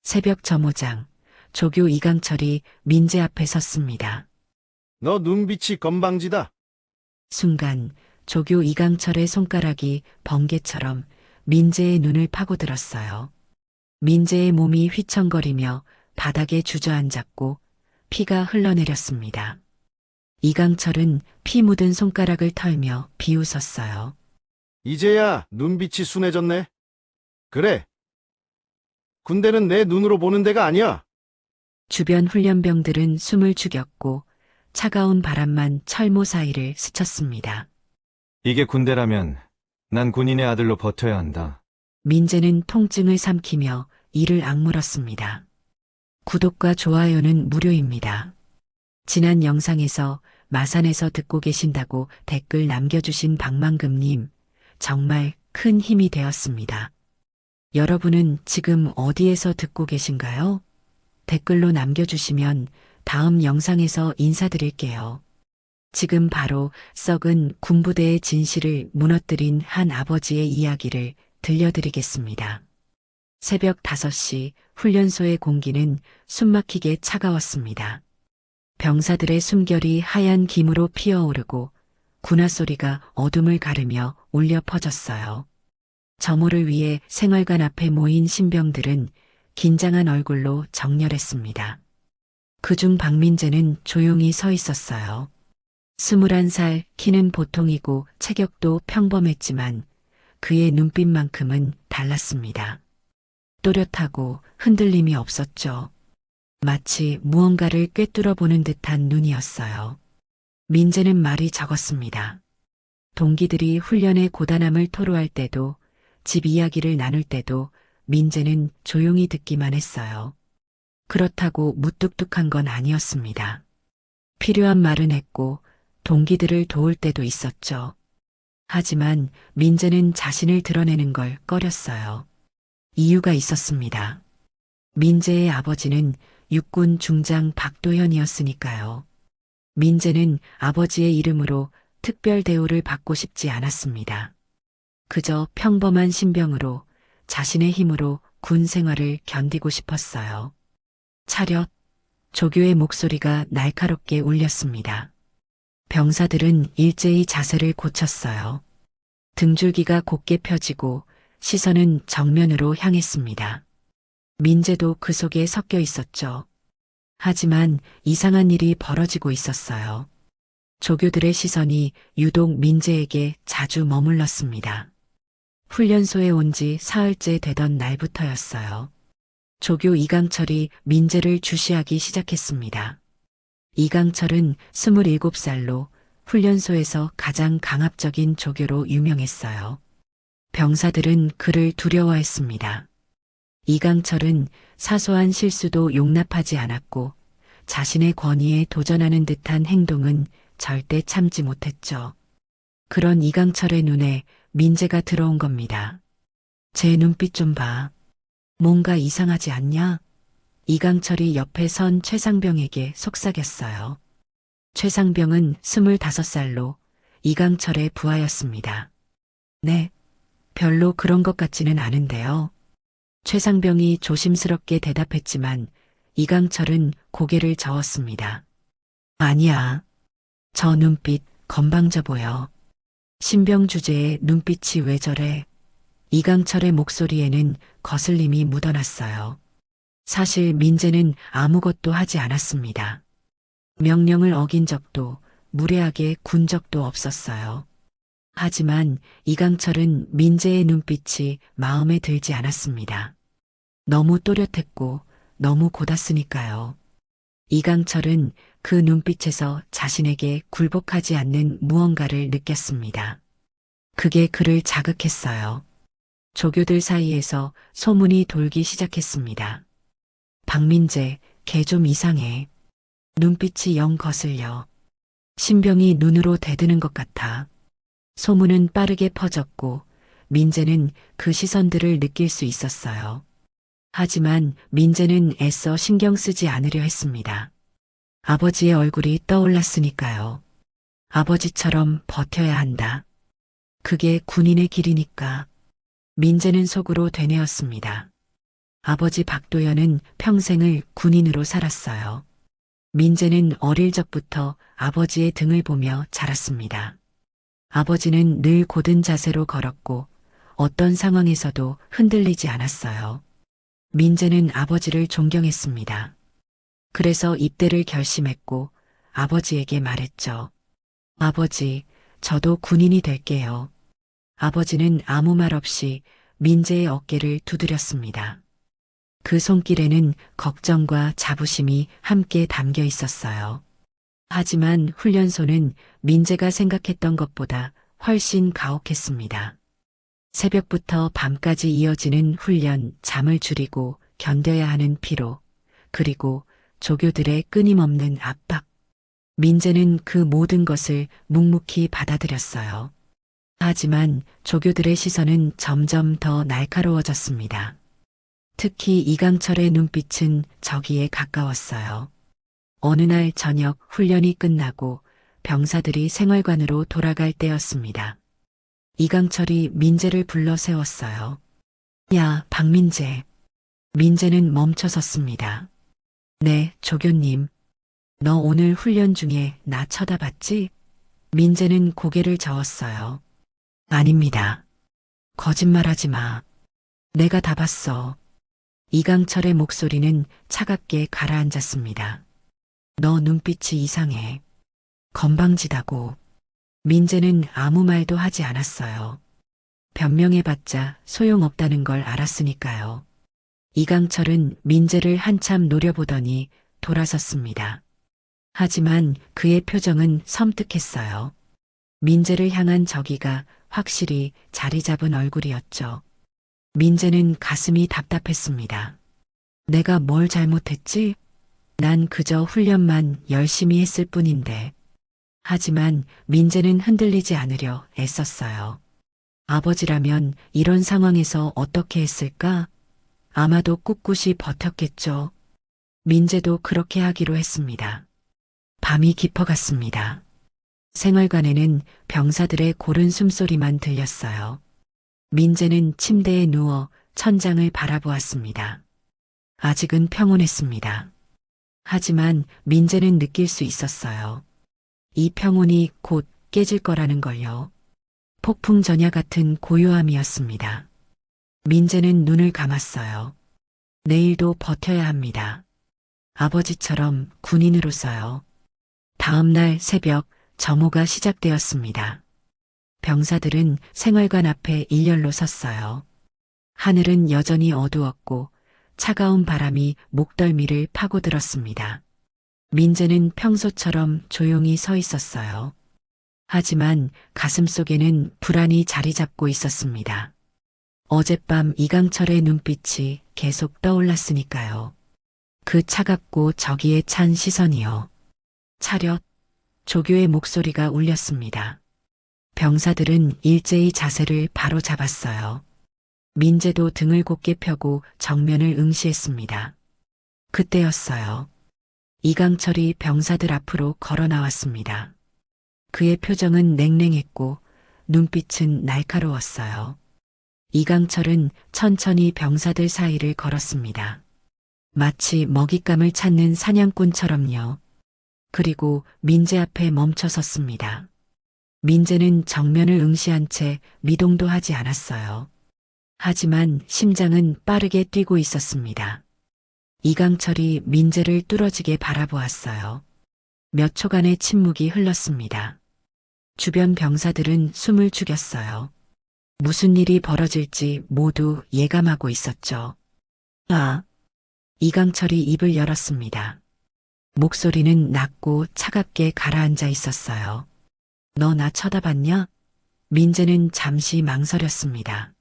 새벽 점호장, 조교 이강철이 민재 앞에 섰습니다. 너 눈빛이 건방지다. 순간 조교 이강철의 손가락이 번개처럼 민재의 눈을 파고들었어요. 민재의 몸이 휘청거리며 바닥에 주저앉았고 피가 흘러내렸습니다. 이강철은 피 묻은 손가락을 털며 비웃었어요. 이제야 눈빛이 순해졌네. 그래. 군대는 내 눈으로 보는 데가 아니야. 주변 훈련병들은 숨을 죽였고 차가운 바람만 철모 사이를 스쳤습니다. 이게 군대라면 난 군인의 아들로 버텨야 한다. 민재는 통증을 삼키며 이를 악물었습니다. 구독과 좋아요는 무료입니다. 지난 영상에서 마산에서 듣고 계신다고 댓글 남겨주신 박만금님, 정말 큰 힘이 되었습니다. 여러분은 지금 어디에서 듣고 계신가요? 댓글로 남겨주시면 다음 영상에서 인사드릴게요. 지금 바로 썩은 군부대의 진실을 무너뜨린 한 아버지의 이야기를 들려드리겠습니다. 새벽 5시 훈련소의 공기는 숨막히게 차가웠습니다. 병사들의 숨결이 하얀 김으로 피어오르고 군화 소리가 어둠을 가르며 울려 퍼졌어요. 점호를 위해 생활관 앞에 모인 신병들은 긴장한 얼굴로 정렬했습니다. 그중 박민재는 조용히 서 있었어요. 21살, 키는 보통이고 체격도 평범했지만 그의 눈빛만큼은 달랐습니다. 또렷하고 흔들림이 없었죠. 마치 무언가를 꿰뚫어 보는 듯한 눈이었어요. 민재는 말이 적었습니다. 동기들이 훈련의 고단함을 토로할 때도 집 이야기를 나눌 때도 민재는 조용히 듣기만 했어요. 그렇다고 무뚝뚝한 건 아니었습니다. 필요한 말은 했고 동기들을 도울 때도 있었죠. 하지만 민재는 자신을 드러내는 걸 꺼렸어요. 이유가 있었습니다. 민재의 아버지는 육군 중장 박도현이었으니까요. 민재는 아버지의 이름으로 특별 대우를 받고 싶지 않았습니다. 그저 평범한 신병으로 자신의 힘으로 군 생활을 견디고 싶었어요. 차렷! 조교의 목소리가 날카롭게 울렸습니다. 병사들은 일제히 자세를 고쳤어요. 등줄기가 곧게 펴지고 시선은 정면으로 향했습니다. 민재도 그 속에 섞여 있었죠. 하지만 이상한 일이 벌어지고 있었어요. 조교들의 시선이 유독 민재에게 자주 머물렀습니다. 훈련소에 온 지 사흘째 되던 날부터였어요. 조교 이강철이 민재를 주시하기 시작했습니다. 이강철은 27살로 훈련소에서 가장 강압적인 조교로 유명했어요. 병사들은 그를 두려워했습니다. 이강철은 사소한 실수도 용납하지 않았고 자신의 권위에 도전하는 듯한 행동은 절대 참지 못했죠. 그런 이강철의 눈에 민재가 들어온 겁니다. 제 눈빛 좀 봐. 뭔가 이상하지 않냐? 이강철이 옆에 선 최상병에게 속삭였어요. 최상병은 25살로 이강철의 부하였습니다. 네, 별로 그런 것 같지는 않은데요. 최상병이 조심스럽게 대답했지만 이강철은 고개를 저었습니다. 아니야. 저 눈빛 건방져 보여. 신병 주제에 눈빛이 왜 저래? 이강철의 목소리에는 거슬림이 묻어났어요. 사실 민재는 아무것도 하지 않았습니다. 명령을 어긴 적도 무례하게 군 적도 없었어요. 하지만 이강철은 민재의 눈빛이 마음에 들지 않았습니다. 너무 또렷했고 너무 곧았으니까요. 이강철은 그 눈빛에서 자신에게 굴복하지 않는 무언가를 느꼈습니다. 그게 그를 자극했어요. 조교들 사이에서 소문이 돌기 시작했습니다. 박민재, 걔 좀 이상해. 눈빛이 영 거슬려. 신병이 눈으로 대드는 것 같아. 소문은 빠르게 퍼졌고 민재는 그 시선들을 느낄 수 있었어요. 하지만 민재는 애써 신경 쓰지 않으려 했습니다. 아버지의 얼굴이 떠올랐으니까요. 아버지처럼 버텨야 한다. 그게 군인의 길이니까. 민재는 속으로 되뇌었습니다. 아버지 박도연은 평생을 군인으로 살았어요. 민재는 어릴 적부터 아버지의 등을 보며 자랐습니다. 아버지는 늘 곧은 자세로 걸었고 어떤 상황에서도 흔들리지 않았어요. 민재는 아버지를 존경했습니다. 그래서 입대를 결심했고 아버지에게 말했죠. 아버지, 저도 군인이 될게요. 아버지는 아무 말 없이 민재의 어깨를 두드렸습니다. 그 손길에는 걱정과 자부심이 함께 담겨 있었어요. 하지만 훈련소는 민재가 생각했던 것보다 훨씬 가혹했습니다. 새벽부터 밤까지 이어지는 훈련, 잠을 줄이고 견뎌야 하는 피로, 그리고 조교들의 끊임없는 압박. 민재는 그 모든 것을 묵묵히 받아들였어요. 하지만 조교들의 시선은 점점 더 날카로워졌습니다. 특히 이강철의 눈빛은 저기에 가까웠어요. 어느 날 저녁 훈련이 끝나고 병사들이 생활관으로 돌아갈 때였습니다. 이강철이 민재를 불러 세웠어요. 야, 박민재. 민재는 멈춰섰습니다. 네, 조교님. 너 오늘 훈련 중에 나 쳐다봤지? 민재는 고개를 저었어요. 아닙니다. 거짓말하지 마. 내가 다 봤어. 이강철의 목소리는 차갑게 가라앉았습니다. 너 눈빛이 이상해. 건방지다고. 민재는 아무 말도 하지 않았어요. 변명해봤자 소용없다는 걸 알았으니까요. 이강철은 민재를 한참 노려보더니 돌아섰습니다. 하지만 그의 표정은 섬뜩했어요. 민재를 향한 저기가 확실히 자리 잡은 얼굴이었죠. 민재는 가슴이 답답했습니다. 내가 뭘 잘못했지? 난 그저 훈련만 열심히 했을 뿐인데. 하지만 민재는 흔들리지 않으려 애썼어요. 아버지라면 이런 상황에서 어떻게 했을까? 아마도 꿋꿋이 버텼겠죠. 민재도 그렇게 하기로 했습니다. 밤이 깊어갔습니다. 생활관에는 병사들의 고른 숨소리만 들렸어요. 민재는 침대에 누워 천장을 바라보았습니다. 아직은 평온했습니다. 하지만 민재는 느낄 수 있었어요. 이 평온이 곧 깨질 거라는 걸요. 폭풍 전야 같은 고요함이었습니다. 민재는 눈을 감았어요. 내일도 버텨야 합니다. 아버지처럼 군인으로서요. 다음 날 새벽 점호가 시작되었습니다. 병사들은 생활관 앞에 일렬로 섰어요. 하늘은 여전히 어두웠고 차가운 바람이 목덜미를 파고들었습니다. 민재는 평소처럼 조용히 서 있었어요. 하지만 가슴속에는 불안이 자리 잡고 있었습니다. 어젯밤 이강철의 눈빛이 계속 떠올랐으니까요. 그 차갑고 저기에 찬 시선이요. 차렷, 조교의 목소리가 울렸습니다. 병사들은 일제히 자세를 바로 잡았어요. 민재도 등을 곧게 펴고 정면을 응시했습니다. 그때였어요. 이강철이 병사들 앞으로 걸어 나왔습니다. 그의 표정은 냉랭했고 눈빛은 날카로웠어요. 이강철은 천천히 병사들 사이를 걸었습니다. 마치 먹잇감을 찾는 사냥꾼처럼요. 그리고 민재 앞에 멈춰 섰습니다. 민재는 정면을 응시한 채 미동도 하지 않았어요. 하지만 심장은 빠르게 뛰고 있었습니다. 이강철이 민재를 뚫어지게 바라보았어요. 몇 초간의 침묵이 흘렀습니다. 주변 병사들은 숨을 죽였어요. 무슨 일이 벌어질지 모두 예감하고 있었죠. 아! 이강철이 입을 열었습니다. 목소리는 낮고 차갑게 가라앉아 있었어요. 너 나 쳐다봤냐? 민재는 잠시 망설였습니다.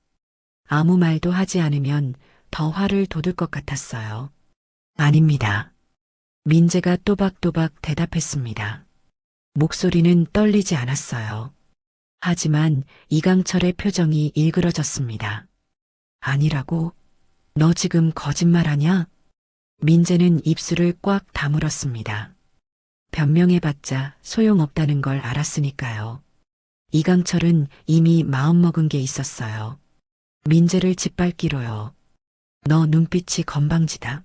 아무 말도 하지 않으면 더 화를 돋을 것 같았어요. 아닙니다. 민재가 또박또박 대답했습니다. 목소리는 떨리지 않았어요. 하지만 이강철의 표정이 일그러졌습니다. 아니라고? 너 지금 거짓말하냐? 민재는 입술을 꽉 다물었습니다. 변명해봤자 소용없다는 걸 알았으니까요. 이강철은 이미 마음먹은 게 있었어요. 민재를 짓밟기로요. 너 눈빛이 건방지다.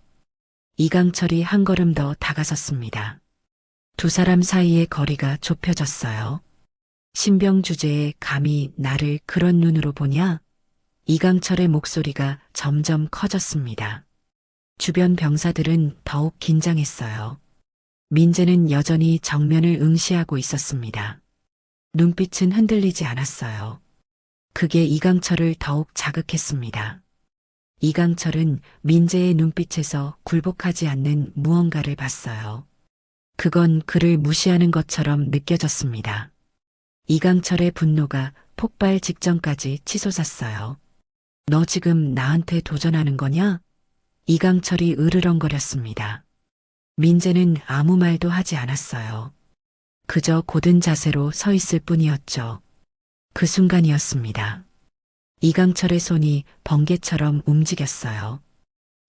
이강철이 한 걸음 더 다가섰습니다. 두 사람 사이의 거리가 좁혀졌어요. 신병 주제에 감히 나를 그런 눈으로 보냐? 이강철의 목소리가 점점 커졌습니다. 주변 병사들은 더욱 긴장했어요. 민재는 여전히 정면을 응시하고 있었습니다. 눈빛은 흔들리지 않았어요. 그게 이강철을 더욱 자극했습니다. 이강철은 민재의 눈빛에서 굴복하지 않는 무언가를 봤어요. 그건 그를 무시하는 것처럼 느껴졌습니다. 이강철의 분노가 폭발 직전까지 치솟았어요. 너 지금 나한테 도전하는 거냐? 이강철이 으르렁거렸습니다. 민재는 아무 말도 하지 않았어요. 그저 곧은 자세로 서 있을 뿐이었죠. 그 순간이었습니다. 이강철의 손이 번개처럼 움직였어요.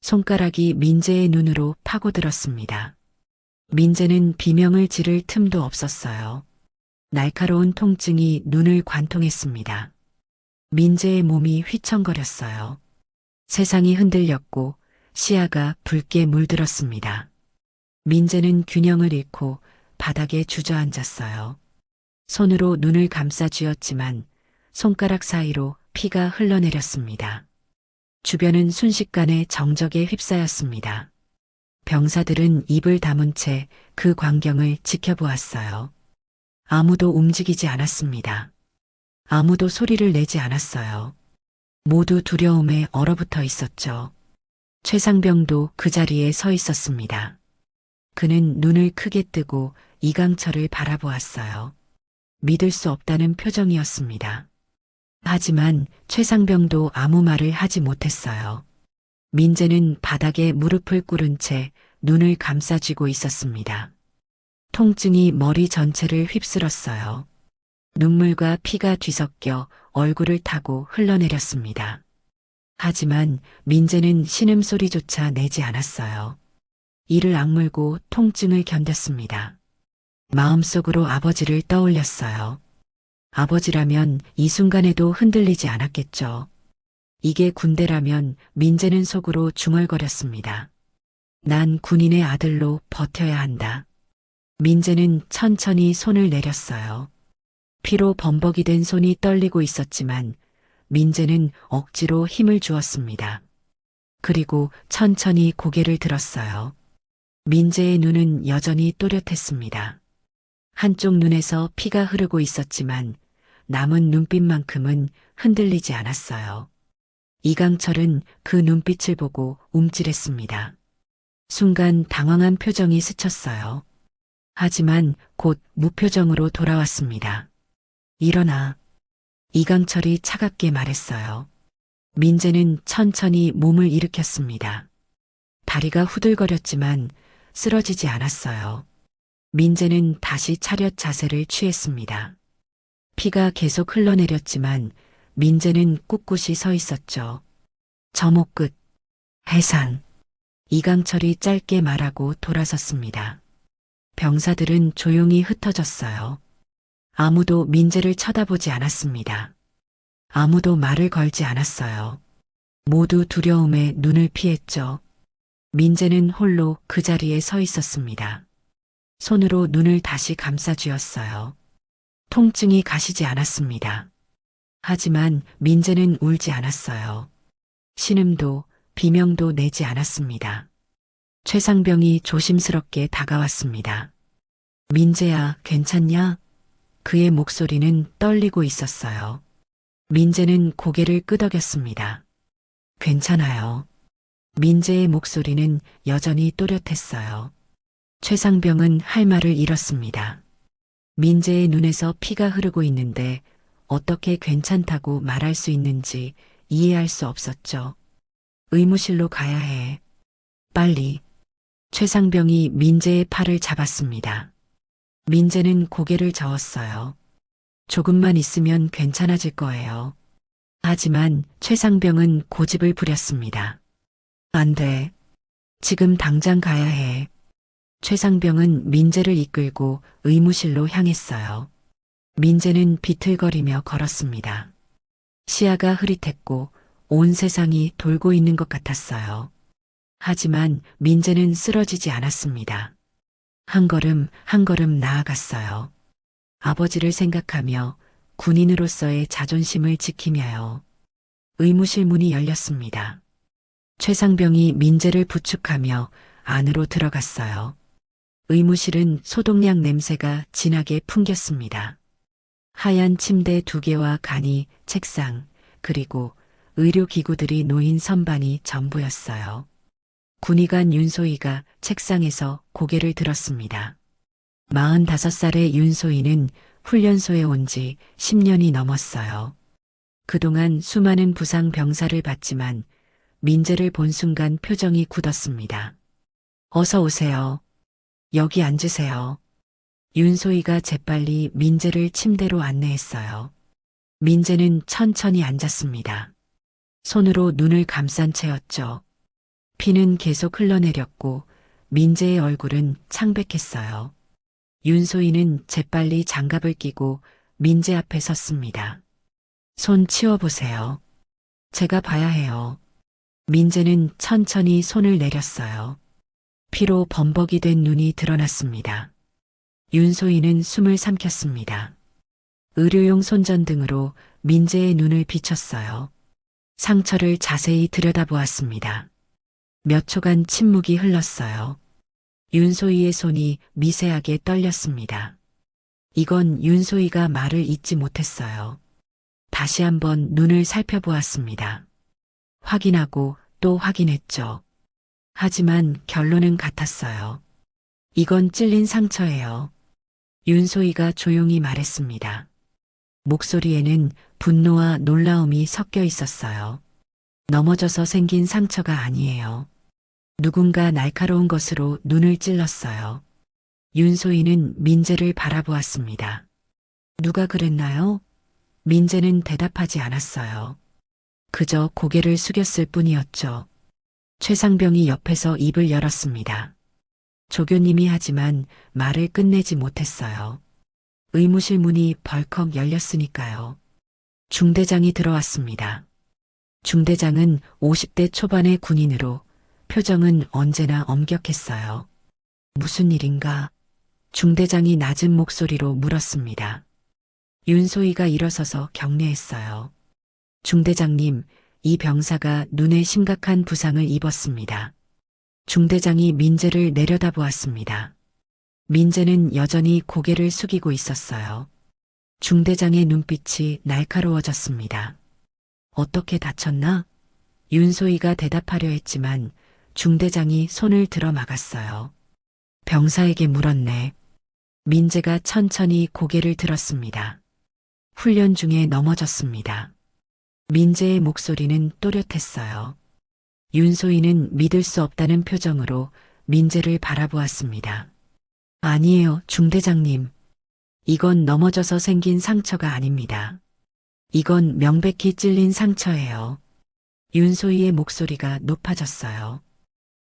손가락이 민재의 눈으로 파고들었습니다. 민재는 비명을 지를 틈도 없었어요. 날카로운 통증이 눈을 관통했습니다. 민재의 몸이 휘청거렸어요. 세상이 흔들렸고 시야가 붉게 물들었습니다. 민재는 균형을 잃고 바닥에 주저앉았어요. 손으로 눈을 감싸 쥐었지만 손가락 사이로 피가 흘러내렸습니다. 주변은 순식간에 정적에 휩싸였습니다. 병사들은 입을 다문 채 그 광경을 지켜보았어요. 아무도 움직이지 않았습니다. 아무도 소리를 내지 않았어요. 모두 두려움에 얼어붙어 있었죠. 최상병도 그 자리에 서 있었습니다. 그는 눈을 크게 뜨고 이강철을 바라보았어요. 믿을 수 없다는 표정이었습니다. 하지만 최상병도 아무 말을 하지 못했어요. 민재는 바닥에 무릎을 꿇은 채 눈을 감싸쥐고 있었습니다. 통증이 머리 전체를 휩쓸었어요. 눈물과 피가 뒤섞여 얼굴을 타고 흘러내렸습니다. 하지만 민재는 신음소리조차 내지 않았어요. 이를 악물고 통증을 견뎠습니다. 마음속으로 아버지를 떠올렸어요. 아버지라면 이 순간에도 흔들리지 않았겠죠. 이게 군대라면 민재는 속으로 중얼거렸습니다. 난 군인의 아들로 버텨야 한다. 민재는 천천히 손을 내렸어요. 피로 범벅이 된 손이 떨리고 있었지만 민재는 억지로 힘을 주었습니다. 그리고 천천히 고개를 들었어요. 민재의 눈은 여전히 또렷했습니다. 한쪽 눈에서 피가 흐르고 있었지만 남은 눈빛만큼은 흔들리지 않았어요. 이강철은 그 눈빛을 보고 움찔했습니다. 순간 당황한 표정이 스쳤어요. 하지만 곧 무표정으로 돌아왔습니다. 일어나. 이강철이 차갑게 말했어요. 민재는 천천히 몸을 일으켰습니다. 다리가 후들거렸지만 쓰러지지 않았어요. 민재는 다시 차렷 자세를 취했습니다. 피가 계속 흘러내렸지만 민재는 꿋꿋이 서 있었죠. 점호 끝. 해산. 이강철이 짧게 말하고 돌아섰습니다. 병사들은 조용히 흩어졌어요. 아무도 민재를 쳐다보지 않았습니다. 아무도 말을 걸지 않았어요. 모두 두려움에 눈을 피했죠. 민재는 홀로 그 자리에 서 있었습니다. 손으로 눈을 다시 감싸 쥐었어요. 통증이 가시지 않았습니다. 하지만 민재는 울지 않았어요. 신음도 비명도 내지 않았습니다. 최상병이 조심스럽게 다가왔습니다. 민재야, 괜찮냐? 그의 목소리는 떨리고 있었어요. 민재는 고개를 끄덕였습니다. 괜찮아요. 민재의 목소리는 여전히 또렷했어요. 최상병은 할 말을 잃었습니다. 민재의 눈에서 피가 흐르고 있는데 어떻게 괜찮다고 말할 수 있는지 이해할 수 없었죠. 의무실로 가야 해. 빨리. 최상병이 민재의 팔을 잡았습니다. 민재는 고개를 저었어요. 조금만 있으면 괜찮아질 거예요. 하지만 최상병은 고집을 부렸습니다. 안 돼. 지금 당장 가야 해. 최상병은 민재를 이끌고 의무실로 향했어요. 민재는 비틀거리며 걸었습니다. 시야가 흐릿했고 온 세상이 돌고 있는 것 같았어요. 하지만 민재는 쓰러지지 않았습니다. 한 걸음 한 걸음 나아갔어요. 아버지를 생각하며 군인으로서의 자존심을 지키며요. 의무실 문이 열렸습니다. 최상병이 민재를 부축하며 안으로 들어갔어요. 의무실은 소독약 냄새가 진하게 풍겼습니다. 하얀 침대 2개와 간이, 책상, 그리고 의료기구들이 놓인 선반이 전부였어요. 군의관 윤소희가 책상에서 고개를 들었습니다. 45살의 윤소희는 훈련소에 온 지 10년이 넘었어요. 그동안 수많은 부상 병사를 봤지만 민재를 본 순간 표정이 굳었습니다. 어서 오세요. 여기 앉으세요. 윤소희가 재빨리 민재를 침대로 안내했어요. 민재는 천천히 앉았습니다. 손으로 눈을 감싼 채였죠. 피는 계속 흘러내렸고 민재의 얼굴은 창백했어요. 윤소희는 재빨리 장갑을 끼고 민재 앞에 섰습니다. 손 치워보세요. 제가 봐야 해요. 민재는 천천히 손을 내렸어요. 피로 범벅이 된 눈이 드러났습니다. 윤소희는 숨을 삼켰습니다. 의료용 손전등으로 민재의 눈을 비췄어요. 상처를 자세히 들여다보았습니다. 몇 초간 침묵이 흘렀어요. 윤소희의 손이 미세하게 떨렸습니다. 이건 윤소희가 말을 잇지 못했어요. 다시 한번 눈을 살펴보았습니다. 확인하고 또 확인했죠. 하지만 결론은 같았어요. 이건 찔린 상처예요. 윤소희가 조용히 말했습니다. 목소리에는 분노와 놀라움이 섞여 있었어요. 넘어져서 생긴 상처가 아니에요. 누군가 날카로운 것으로 눈을 찔렀어요. 윤소희는 민재를 바라보았습니다. 누가 그랬나요? 민재는 대답하지 않았어요. 그저 고개를 숙였을 뿐이었죠. 최상병이 옆에서 입을 열었습니다. 조교님이 하지만 말을 끝내지 못했어요. 의무실 문이 벌컥 열렸으니까요. 중대장이 들어왔습니다. 중대장은 50대 초반의 군인으로 표정은 언제나 엄격했어요. 무슨 일인가? 중대장이 낮은 목소리로 물었습니다. 윤소희가 일어서서 격려했어요. 중대장님, 이 병사가 눈에 심각한 부상을 입었습니다. 중대장이 민재를 내려다보았습니다. 민재는 여전히 고개를 숙이고 있었어요. 중대장의 눈빛이 날카로워졌습니다. 어떻게 다쳤나? 윤소희가 대답하려 했지만 중대장이 손을 들어 막았어요. 병사에게 물었네. 민재가 천천히 고개를 들었습니다. 훈련 중에 넘어졌습니다. 민재의 목소리는 또렷했어요. 윤소희는 믿을 수 없다는 표정으로 민재를 바라보았습니다. 아니에요, 중대장님. 이건 넘어져서 생긴 상처가 아닙니다. 이건 명백히 찔린 상처예요. 윤소희의 목소리가 높아졌어요.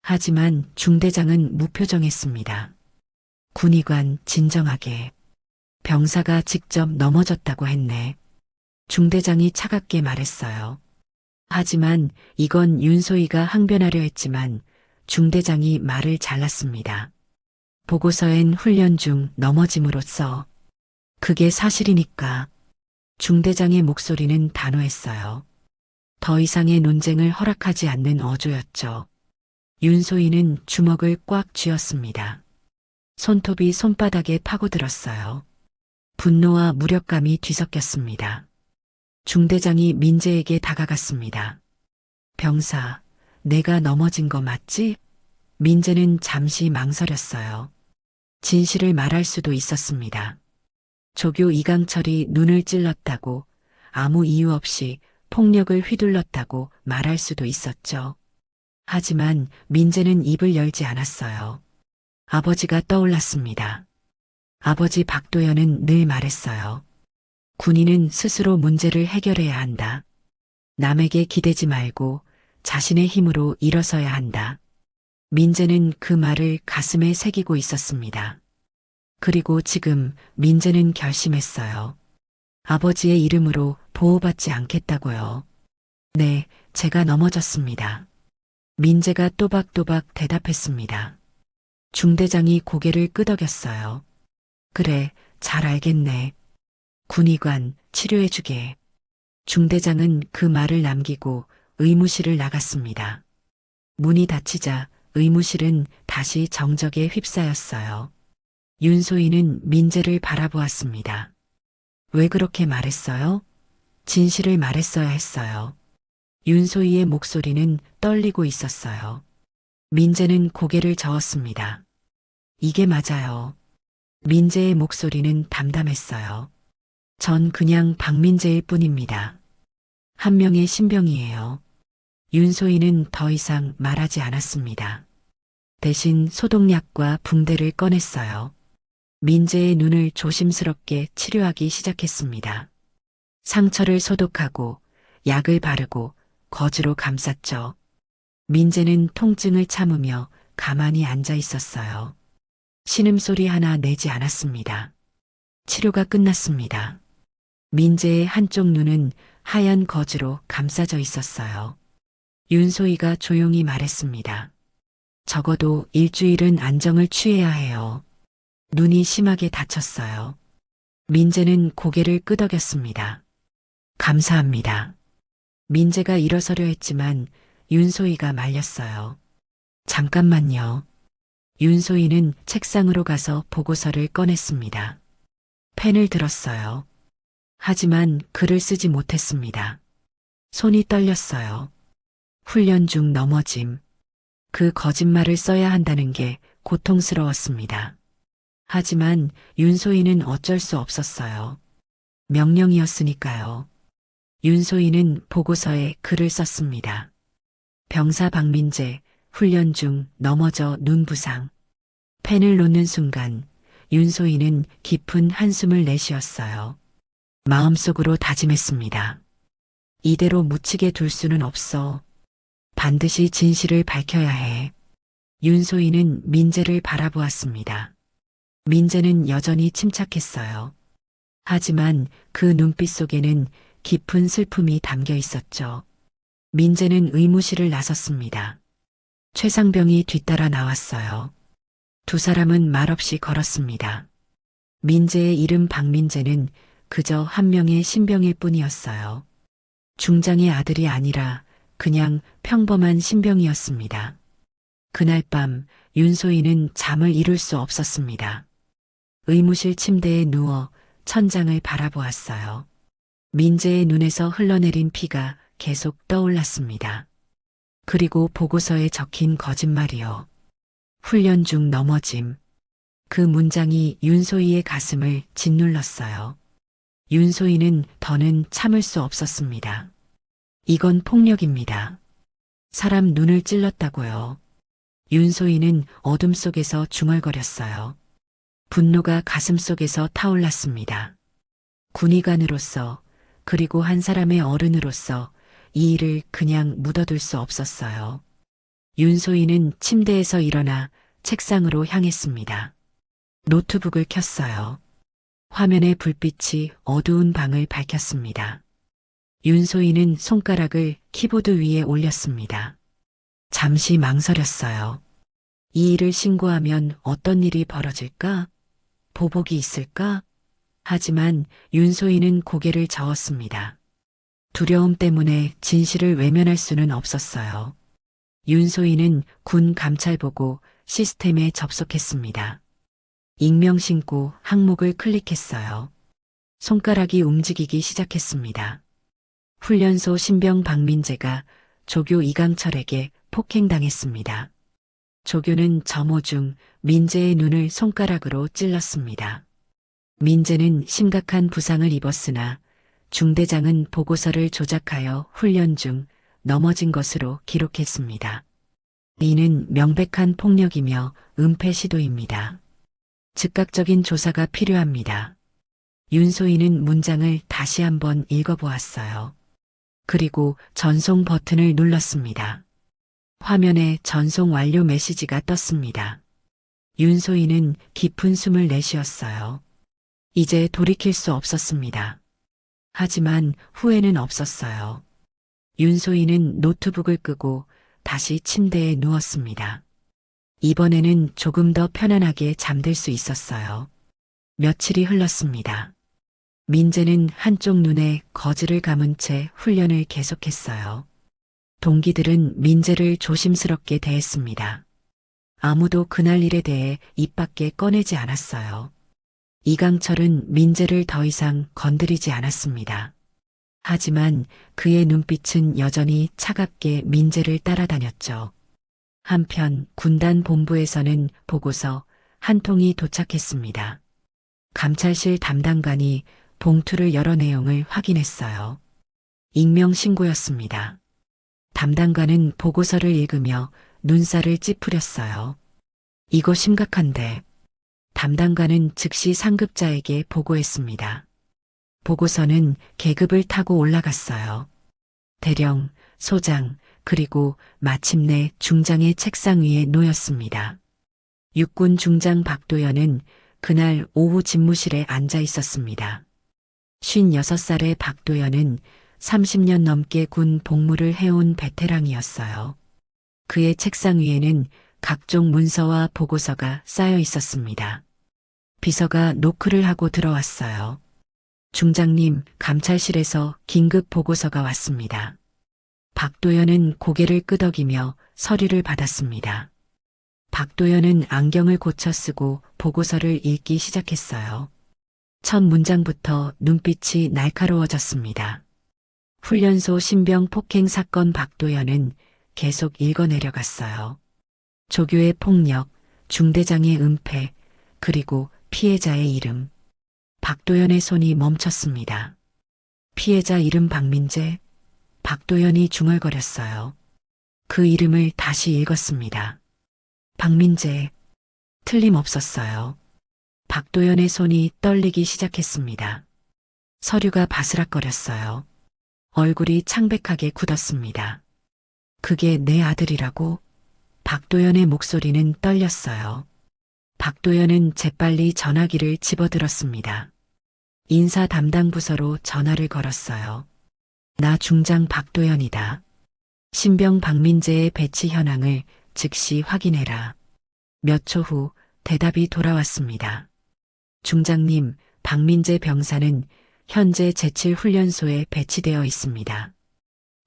하지만 중대장은 무표정했습니다. 군의관 진정하게. 병사가 직접 넘어졌다고 했네. 중대장이 차갑게 말했어요. 하지만 이건 윤소희가 항변하려 했지만 중대장이 말을 잘랐습니다. 보고서엔 훈련 중 넘어짐으로써 그게 사실이니까. 중대장의 목소리는 단호했어요. 더 이상의 논쟁을 허락하지 않는 어조였죠. 윤소희는 주먹을 꽉 쥐었습니다. 손톱이 손바닥에 파고들었어요. 분노와 무력감이 뒤섞였습니다. 중대장이 민재에게 다가갔습니다. 병사, 내가 넘어진 거 맞지? 민재는 잠시 망설였어요. 진실을 말할 수도 있었습니다. 조교 이강철이 눈을 찔렀다고, 아무 이유 없이 폭력을 휘둘렀다고 말할 수도 있었죠. 하지만 민재는 입을 열지 않았어요. 아버지가 떠올랐습니다. 아버지 박도연은 늘 말했어요. 군인은 스스로 문제를 해결해야 한다. 남에게 기대지 말고 자신의 힘으로 일어서야 한다. 민재는 그 말을 가슴에 새기고 있었습니다. 그리고 지금 민재는 결심했어요. 아버지의 이름으로 보호받지 않겠다고요. 네, 제가 넘어졌습니다. 민재가 또박또박 대답했습니다. 중대장이 고개를 끄덕였어요. 그래, 잘 알겠네. 군의관, 치료해주게. 중대장은 그 말을 남기고 의무실을 나갔습니다. 문이 닫히자 의무실은 다시 정적에 휩싸였어요. 윤소희는 민재를 바라보았습니다. 왜 그렇게 말했어요? 진실을 말했어야 했어요. 윤소희의 목소리는 떨리고 있었어요. 민재는 고개를 저었습니다. 이게 맞아요. 민재의 목소리는 담담했어요. 전 그냥 박민재일 뿐입니다. 한 명의 신병이에요. 윤소희는 더 이상 말하지 않았습니다. 대신 소독약과 붕대를 꺼냈어요. 민재의 눈을 조심스럽게 치료하기 시작했습니다. 상처를 소독하고 약을 바르고 거즈로 감쌌죠. 민재는 통증을 참으며 가만히 앉아 있었어요. 신음소리 하나 내지 않았습니다. 치료가 끝났습니다. 민재의 한쪽 눈은 하얀 거즈로 감싸져 있었어요. 윤소희가 조용히 말했습니다. 적어도 일주일은 안정을 취해야 해요. 눈이 심하게 다쳤어요. 민재는 고개를 끄덕였습니다. 감사합니다. 민재가 일어서려 했지만 윤소희가 말렸어요. 잠깐만요. 윤소희는 책상으로 가서 보고서를 꺼냈습니다. 펜을 들었어요. 하지만 글을 쓰지 못했습니다. 손이 떨렸어요. 훈련 중 넘어짐. 그 거짓말을 써야 한다는 게 고통스러웠습니다. 하지만 윤소희는 어쩔 수 없었어요. 명령이었으니까요. 윤소희는 보고서에 글을 썼습니다. 병사 박민재, 훈련 중 넘어져 눈 부상. 펜을 놓는 순간 윤소희는 깊은 한숨을 내쉬었어요. 마음속으로 다짐했습니다. 이대로 묻히게 둘 수는 없어. 반드시 진실을 밝혀야 해. 윤소희는 민재를 바라보았습니다. 민재는 여전히 침착했어요. 하지만 그 눈빛 속에는 깊은 슬픔이 담겨 있었죠. 민재는 의무실을 나섰습니다. 최상병이 뒤따라 나왔어요. 두 사람은 말없이 걸었습니다. 민재의 이름 박민재는 그저 한 명의 신병일 뿐이었어요. 중장의 아들이 아니라 그냥 평범한 신병이었습니다. 그날 밤 윤소희는 잠을 이룰 수 없었습니다. 의무실 침대에 누워 천장을 바라보았어요. 민재의 눈에서 흘러내린 피가 계속 떠올랐습니다. 그리고 보고서에 적힌 거짓말이요. 훈련 중 넘어짐. 그 문장이 윤소희의 가슴을 짓눌렀어요. 윤소희는 더는 참을 수 없었습니다. 이건 폭력입니다. 사람 눈을 찔렀다고요. 윤소희는 어둠 속에서 중얼거렸어요. 분노가 가슴 속에서 타올랐습니다. 군의관으로서 그리고 한 사람의 어른으로서 이 일을 그냥 묻어둘 수 없었어요. 윤소희는 침대에서 일어나 책상으로 향했습니다. 노트북을 켰어요. 화면의 불빛이 어두운 방을 밝혔습니다. 윤소희는 손가락을 키보드 위에 올렸습니다. 잠시 망설였어요. 이 일을 신고하면 어떤 일이 벌어질까? 보복이 있을까? 하지만 윤소희는 고개를 저었습니다. 두려움 때문에 진실을 외면할 수는 없었어요. 윤소희는 군 감찰보고 시스템에 접속했습니다. 익명 신고 항목을 클릭했어요. 손가락이 움직이기 시작했습니다. 훈련소 신병 박민재가 조교 이강철에게 폭행당했습니다. 조교는 점호 중 민재의 눈을 손가락으로 찔렀습니다. 민재는 심각한 부상을 입었으나 중대장은 보고서를 조작하여 훈련 중 넘어진 것으로 기록했습니다. 이는 명백한 폭력이며 은폐 시도입니다. 즉각적인 조사가 필요합니다. 윤소희는 문장을 다시 한번 읽어보았어요. 그리고 전송 버튼을 눌렀습니다. 화면에 전송 완료 메시지가 떴습니다. 윤소희는 깊은 숨을 내쉬었어요. 이제 돌이킬 수 없었습니다. 하지만 후회는 없었어요. 윤소희는 노트북을 끄고 다시 침대에 누웠습니다. 이번에는 조금 더 편안하게 잠들 수 있었어요. 며칠이 흘렀습니다. 민재는 한쪽 눈에 거즈를 감은 채 훈련을 계속했어요. 동기들은 민재를 조심스럽게 대했습니다. 아무도 그날 일에 대해 입 밖에 꺼내지 않았어요. 이강철은 민재를 더 이상 건드리지 않았습니다. 하지만 그의 눈빛은 여전히 차갑게 민재를 따라다녔죠. 한편 군단 본부에서는 보고서 한 통이 도착했습니다. 감찰실 담당관이 봉투를 열어 내용을 확인했어요. 익명 신고였습니다. 담당관은 보고서를 읽으며 눈살을 찌푸렸어요. 이거 심각한데. 담당관은 즉시 상급자에게 보고했습니다. 보고서는 계급을 타고 올라갔어요. 대령, 소장, 그리고 마침내 중장의 책상 위에 놓였습니다. 육군 중장 박도연은 그날 오후 집무실에 앉아 있었습니다. 56살의 박도연은 30년 넘게 군 복무를 해온 베테랑이었어요. 그의 책상 위에는 각종 문서와 보고서가 쌓여 있었습니다. 비서가 노크를 하고 들어왔어요. 중장님, 감찰실에서 긴급 보고서가 왔습니다. 박도연은 고개를 끄덕이며 서류를 받았습니다. 박도연은 안경을 고쳐 쓰고 보고서를 읽기 시작했어요. 첫 문장부터 눈빛이 날카로워졌습니다. 훈련소 신병 폭행 사건. 박도연은 계속 읽어내려갔어요. 조교의 폭력, 중대장의 은폐, 그리고 피해자의 이름. 박도연의 손이 멈췄습니다. 피해자 이름 박민재. 박도연이 중얼거렸어요. 그 이름을 다시 읽었습니다. 박민재. 틀림없었어요. 박도연의 손이 떨리기 시작했습니다. 서류가 바스락거렸어요. 얼굴이 창백하게 굳었습니다. 그게 내 아들이라고? 박도연의 목소리는 떨렸어요. 박도연은 재빨리 전화기를 집어들었습니다. 인사 담당 부서로 전화를 걸었어요. 나 중장 박도연이다. 신병 박민재의 배치 현황을 즉시 확인해라. 몇 초 후 대답이 돌아왔습니다. 중장님, 박민재 병사는 현재 제7훈련소에 배치되어 있습니다.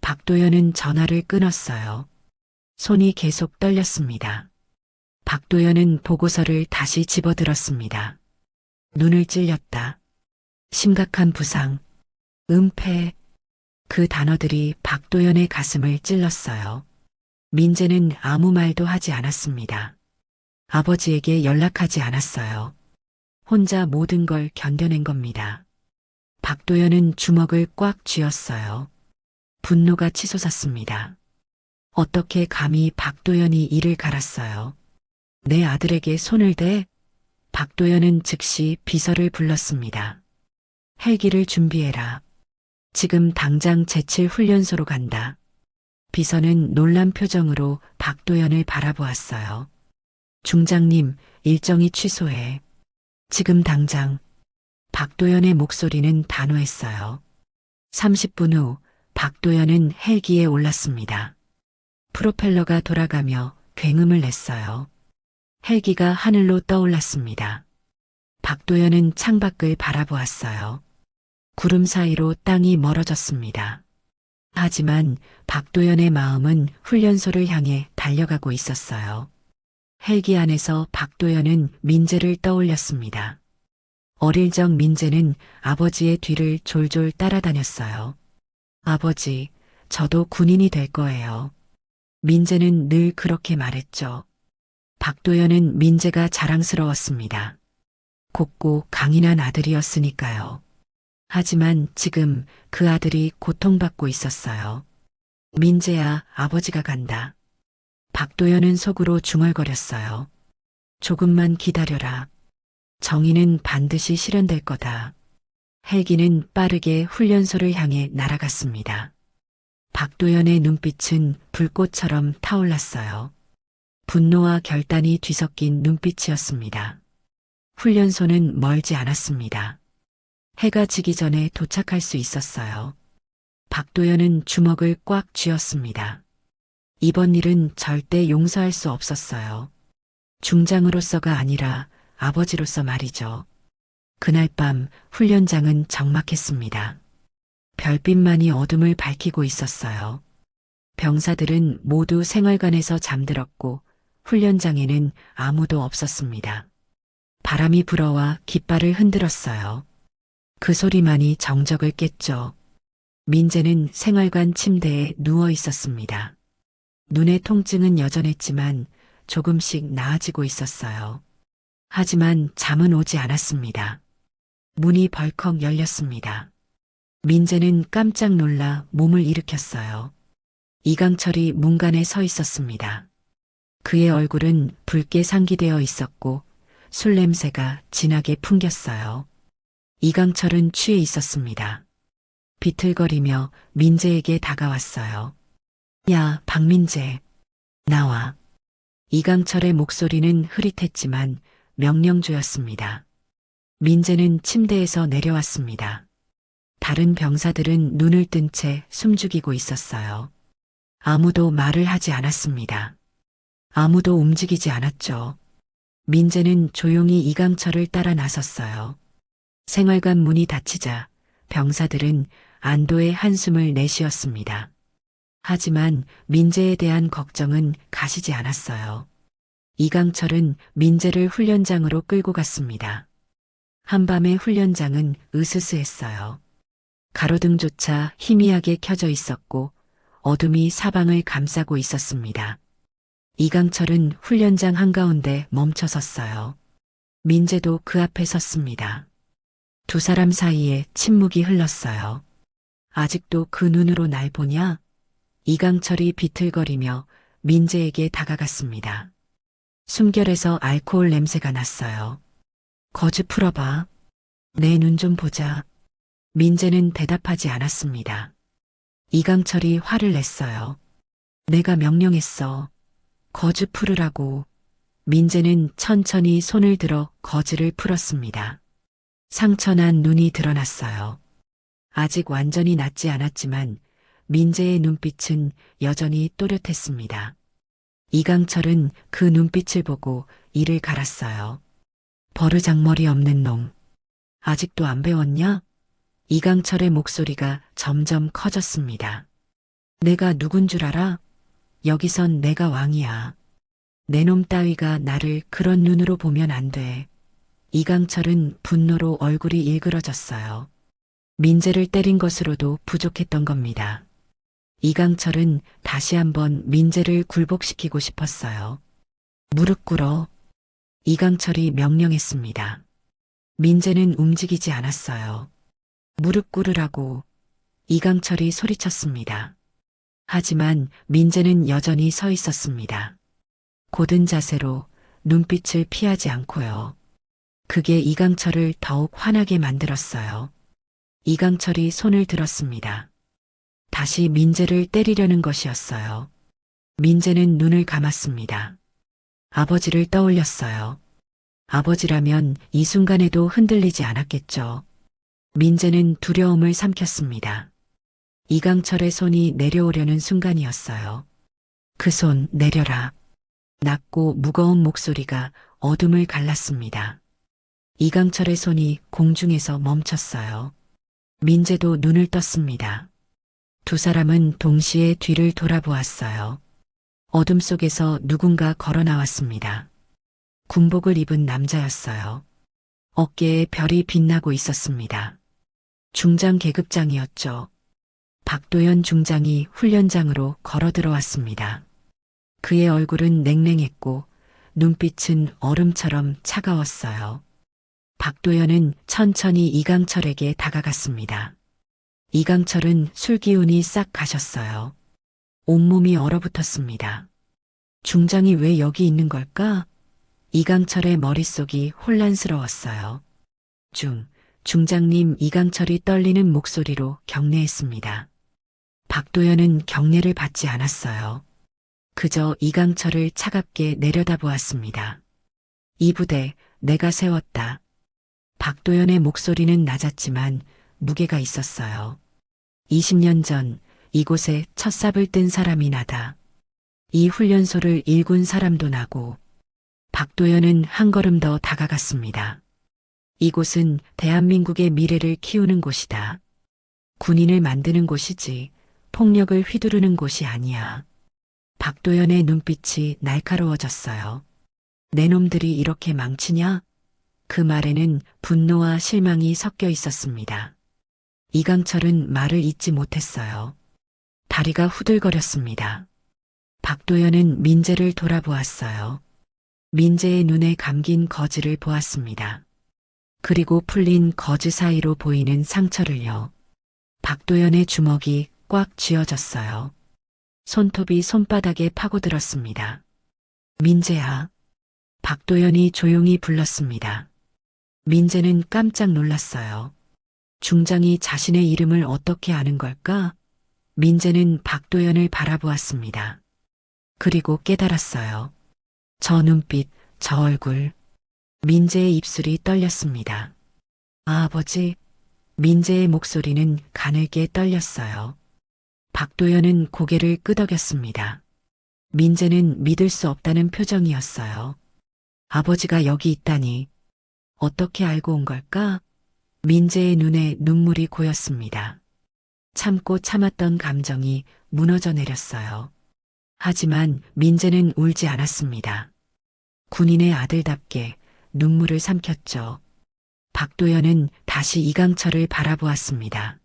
박도연은 전화를 끊었어요. 손이 계속 떨렸습니다. 박도연은 보고서를 다시 집어들었습니다. 눈을 찔렸다. 심각한 부상, 은폐. 그 단어들이 박도연의 가슴을 찔렀어요. 민재는 아무 말도 하지 않았습니다. 아버지에게 연락하지 않았어요. 혼자 모든 걸 견뎌낸 겁니다. 박도연은 주먹을 꽉 쥐었어요. 분노가 치솟았습니다. 어떻게 감히 박도연이 이를 갈았어요. 내 아들에게 손을 대? 박도연은 즉시 비서를 불렀습니다. 헬기를 준비해라. 지금 당장 제7훈련소로 간다. 비서는 놀란 표정으로 박도연을 바라보았어요. 중장님, 일정이 취소해. 지금 당장. 박도연의 목소리는 단호했어요. 30분 후 박도연은 헬기에 올랐습니다. 프로펠러가 돌아가며 굉음을 냈어요. 헬기가 하늘로 떠올랐습니다. 박도연은 창밖을 바라보았어요. 구름 사이로 땅이 멀어졌습니다. 하지만 박도연의 마음은 훈련소를 향해 달려가고 있었어요. 헬기 안에서 박도연은 민재를 떠올렸습니다. 어릴 적 민재는 아버지의 뒤를 졸졸 따라다녔어요. 아버지, 저도 군인이 될 거예요. 민재는 늘 그렇게 말했죠. 박도연은 민재가 자랑스러웠습니다. 곱고 강인한 아들이었으니까요. 하지만 지금 그 아들이 고통받고 있었어요. 민재야, 아버지가 간다. 박도연은 속으로 중얼거렸어요. 조금만 기다려라. 정의는 반드시 실현될 거다. 헬기는 빠르게 훈련소를 향해 날아갔습니다. 박도연의 눈빛은 불꽃처럼 타올랐어요. 분노와 결단이 뒤섞인 눈빛이었습니다. 훈련소는 멀지 않았습니다. 해가 지기 전에 도착할 수 있었어요. 박도연은 주먹을 꽉 쥐었습니다. 이번 일은 절대 용서할 수 없었어요. 중장으로서가 아니라 아버지로서 말이죠. 그날 밤 훈련장은 적막했습니다. 별빛만이 어둠을 밝히고 있었어요. 병사들은 모두 생활관에서 잠들었고 훈련장에는 아무도 없었습니다. 바람이 불어와 깃발을 흔들었어요. 그 소리만이 정적을 깼죠. 민재는 생활관 침대에 누워 있었습니다. 눈의 통증은 여전했지만 조금씩 나아지고 있었어요. 하지만 잠은 오지 않았습니다. 문이 벌컥 열렸습니다. 민재는 깜짝 놀라 몸을 일으켰어요. 이강철이 문간에 서 있었습니다. 그의 얼굴은 붉게 상기되어 있었고 술 냄새가 진하게 풍겼어요. 이강철은 취해 있었습니다. 비틀거리며 민재에게 다가왔어요. 야, 박민재. 나와. 이강철의 목소리는 흐릿했지만 명령조였습니다. 민재는 침대에서 내려왔습니다. 다른 병사들은 눈을 뜬 채 숨죽이고 있었어요. 아무도 말을 하지 않았습니다. 아무도 움직이지 않았죠. 민재는 조용히 이강철을 따라 나섰어요. 생활관 문이 닫히자 병사들은 안도의 한숨을 내쉬었습니다. 하지만 민재에 대한 걱정은 가시지 않았어요. 이강철은 민재를 훈련장으로 끌고 갔습니다. 한밤의 훈련장은 으스스했어요. 가로등조차 희미하게 켜져 있었고 어둠이 사방을 감싸고 있었습니다. 이강철은 훈련장 한가운데 멈춰 섰어요. 민재도 그 앞에 섰습니다. 두 사람 사이에 침묵이 흘렀어요. 아직도 그 눈으로 날 보냐? 이강철이 비틀거리며 민재에게 다가갔습니다. 숨결에서 알코올 냄새가 났어요. 거즈 풀어봐. 내 눈 좀 보자. 민재는 대답하지 않았습니다. 이강철이 화를 냈어요. 내가 명령했어. 거즈 풀으라고. 민재는 천천히 손을 들어 거즈를 풀었습니다. 상처난 눈이 드러났어요. 아직 완전히 낫지 않았지만 민재의 눈빛은 여전히 또렷했습니다. 이강철은 그 눈빛을 보고 이를 갈았어요. 버르장머리 없는 놈. 아직도 안 배웠냐? 이강철의 목소리가 점점 커졌습니다. 내가 누군 줄 알아? 여기선 내가 왕이야. 내 놈 따위가 나를 그런 눈으로 보면 안 돼. 이강철은 분노로 얼굴이 일그러졌어요. 민재를 때린 것으로도 부족했던 겁니다. 이강철은 다시 한번 민재를 굴복시키고 싶었어요. 무릎 꿇어. 이강철이 명령했습니다. 민재는 움직이지 않았어요. 무릎 꿇으라고 이강철이 소리쳤습니다. 하지만 민재는 여전히 서 있었습니다. 고든 자세로 눈빛을 피하지 않고요. 그게 이강철을 더욱 화나게 만들었어요. 이강철이 손을 들었습니다. 다시 민재를 때리려는 것이었어요. 민재는 눈을 감았습니다. 아버지를 떠올렸어요. 아버지라면 이 순간에도 흔들리지 않았겠죠. 민재는 두려움을 삼켰습니다. 이강철의 손이 내려오려는 순간이었어요. 그 손 내려라. 낮고 무거운 목소리가 어둠을 갈랐습니다. 이강철의 손이 공중에서 멈췄어요. 민재도 눈을 떴습니다. 두 사람은 동시에 뒤를 돌아보았어요. 어둠 속에서 누군가 걸어 나왔습니다. 군복을 입은 남자였어요. 어깨에 별이 빛나고 있었습니다. 중장 계급장이었죠. 박도연 중장이 훈련장으로 걸어 들어왔습니다. 그의 얼굴은 냉랭했고 눈빛은 얼음처럼 차가웠어요. 박도연은 천천히 이강철에게 다가갔습니다. 이강철은 술 기운이 싹 가셨어요. 온몸이 얼어붙었습니다. 중장이 왜 여기 있는 걸까? 이강철의 머릿속이 혼란스러웠어요. 중장님. 이강철이 떨리는 목소리로 경례했습니다. 박도연은 경례를 받지 않았어요. 그저 이강철을 차갑게 내려다보았습니다. 이 부대 내가 세웠다. 박도연의 목소리는 낮았지만 무게가 있었어요. 20년 전 이곳에 첫 삽을 뜬 사람이 나다. 이 훈련소를 일군 사람도 나고 박도연은 한 걸음 더 다가갔습니다. 이곳은 대한민국의 미래를 키우는 곳이다. 군인을 만드는 곳이지 폭력을 휘두르는 곳이 아니야. 박도연의 눈빛이 날카로워졌어요. 내 놈들이 이렇게 망치냐? 그 말에는 분노와 실망이 섞여 있었습니다. 이강철은 말을 잇지 못했어요. 다리가 후들거렸습니다. 박도연은 민재를 돌아보았어요. 민재의 눈에 감긴 거즈를 보았습니다. 그리고 풀린 거즈 사이로 보이는 상처를요. 박도연의 주먹이 꽉 쥐어졌어요. 손톱이 손바닥에 파고들었습니다. 민재야. 박도연이 조용히 불렀습니다. 민재는 깜짝 놀랐어요. 중장이 자신의 이름을 어떻게 아는 걸까? 민재는 박도연을 바라보았습니다. 그리고 깨달았어요. 저 눈빛, 저 얼굴. 민재의 입술이 떨렸습니다. 아버지. 민재의 목소리는 가늘게 떨렸어요. 박도연은 고개를 끄덕였습니다. 민재는 믿을 수 없다는 표정이었어요. 아버지가 여기 있다니. 어떻게 알고 온 걸까? 민재의 눈에 눈물이 고였습니다. 참고 참았던 감정이 무너져 내렸어요. 하지만 민재는 울지 않았습니다. 군인의 아들답게 눈물을 삼켰죠. 박도연은 다시 이강철을 바라보았습니다.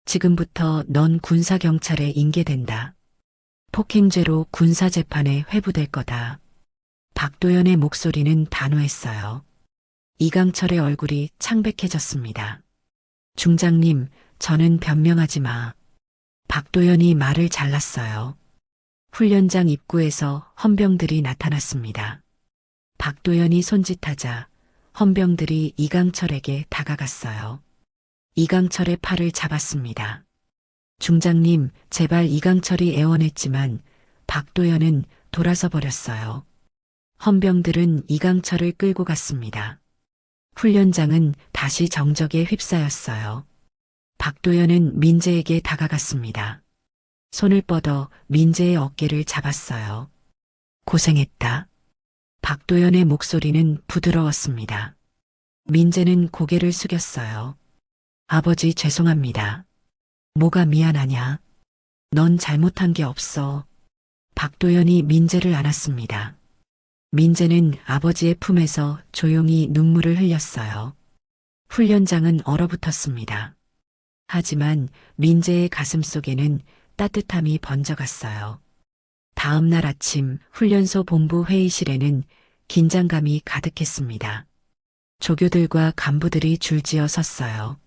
지금부터 넌 군사경찰에 인계된다. 폭행죄로 군사재판에 회부될 거다. 박도연의 목소리는 단호했어요. 이강철의 얼굴이 창백해졌습니다. 중장님, 저는 변명하지 마. 박도연이 말을 잘랐어요. 훈련장 입구에서 헌병들이 나타났습니다. 박도연이 손짓하자 헌병들이 이강철에게 다가갔어요. 이강철의 팔을 잡았습니다. 중장님, 제발. 이강철이 애원했지만 박도연은 돌아서 버렸어요. 헌병들은 이강철을 끌고 갔습니다. 훈련장은 다시 정적에 휩싸였어요. 박도연은 민재에게 다가갔습니다. 손을 뻗어 민재의 어깨를 잡았어요. 고생했다. 박도연의 목소리는 부드러웠습니다. 민재는 고개를 숙였어요. 아버지, 죄송합니다. 뭐가 미안하냐? 넌 잘못한 게 없어. 박도연이 민재를 안았습니다. 민재는 아버지의 품에서 조용히 눈물을 흘렸어요. 훈련장은 얼어붙었습니다. 하지만 민재의 가슴 속에는 따뜻함이 번져갔어요. 다음 날 아침 훈련소 본부 회의실에는 긴장감이 가득했습니다. 조교들과 간부들이 줄지어 섰어요.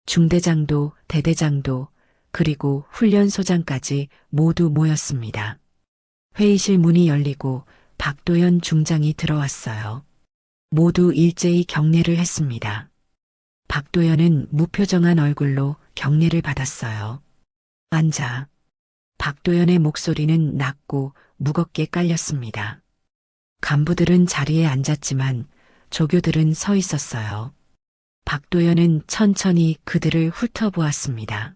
중대장도 대대장도 그리고 훈련소장까지 모두 모였습니다. 회의실 문이 열리고 박도연 중장이 들어왔어요. 모두 일제히 경례를 했습니다. 박도연은 무표정한 얼굴로 경례를 받았어요. 앉아. 박도연의 목소리는 낮고 무겁게 깔렸습니다. 간부들은 자리에 앉았지만 조교들은 서 있었어요. 박도연은 천천히 그들을 훑어보았습니다.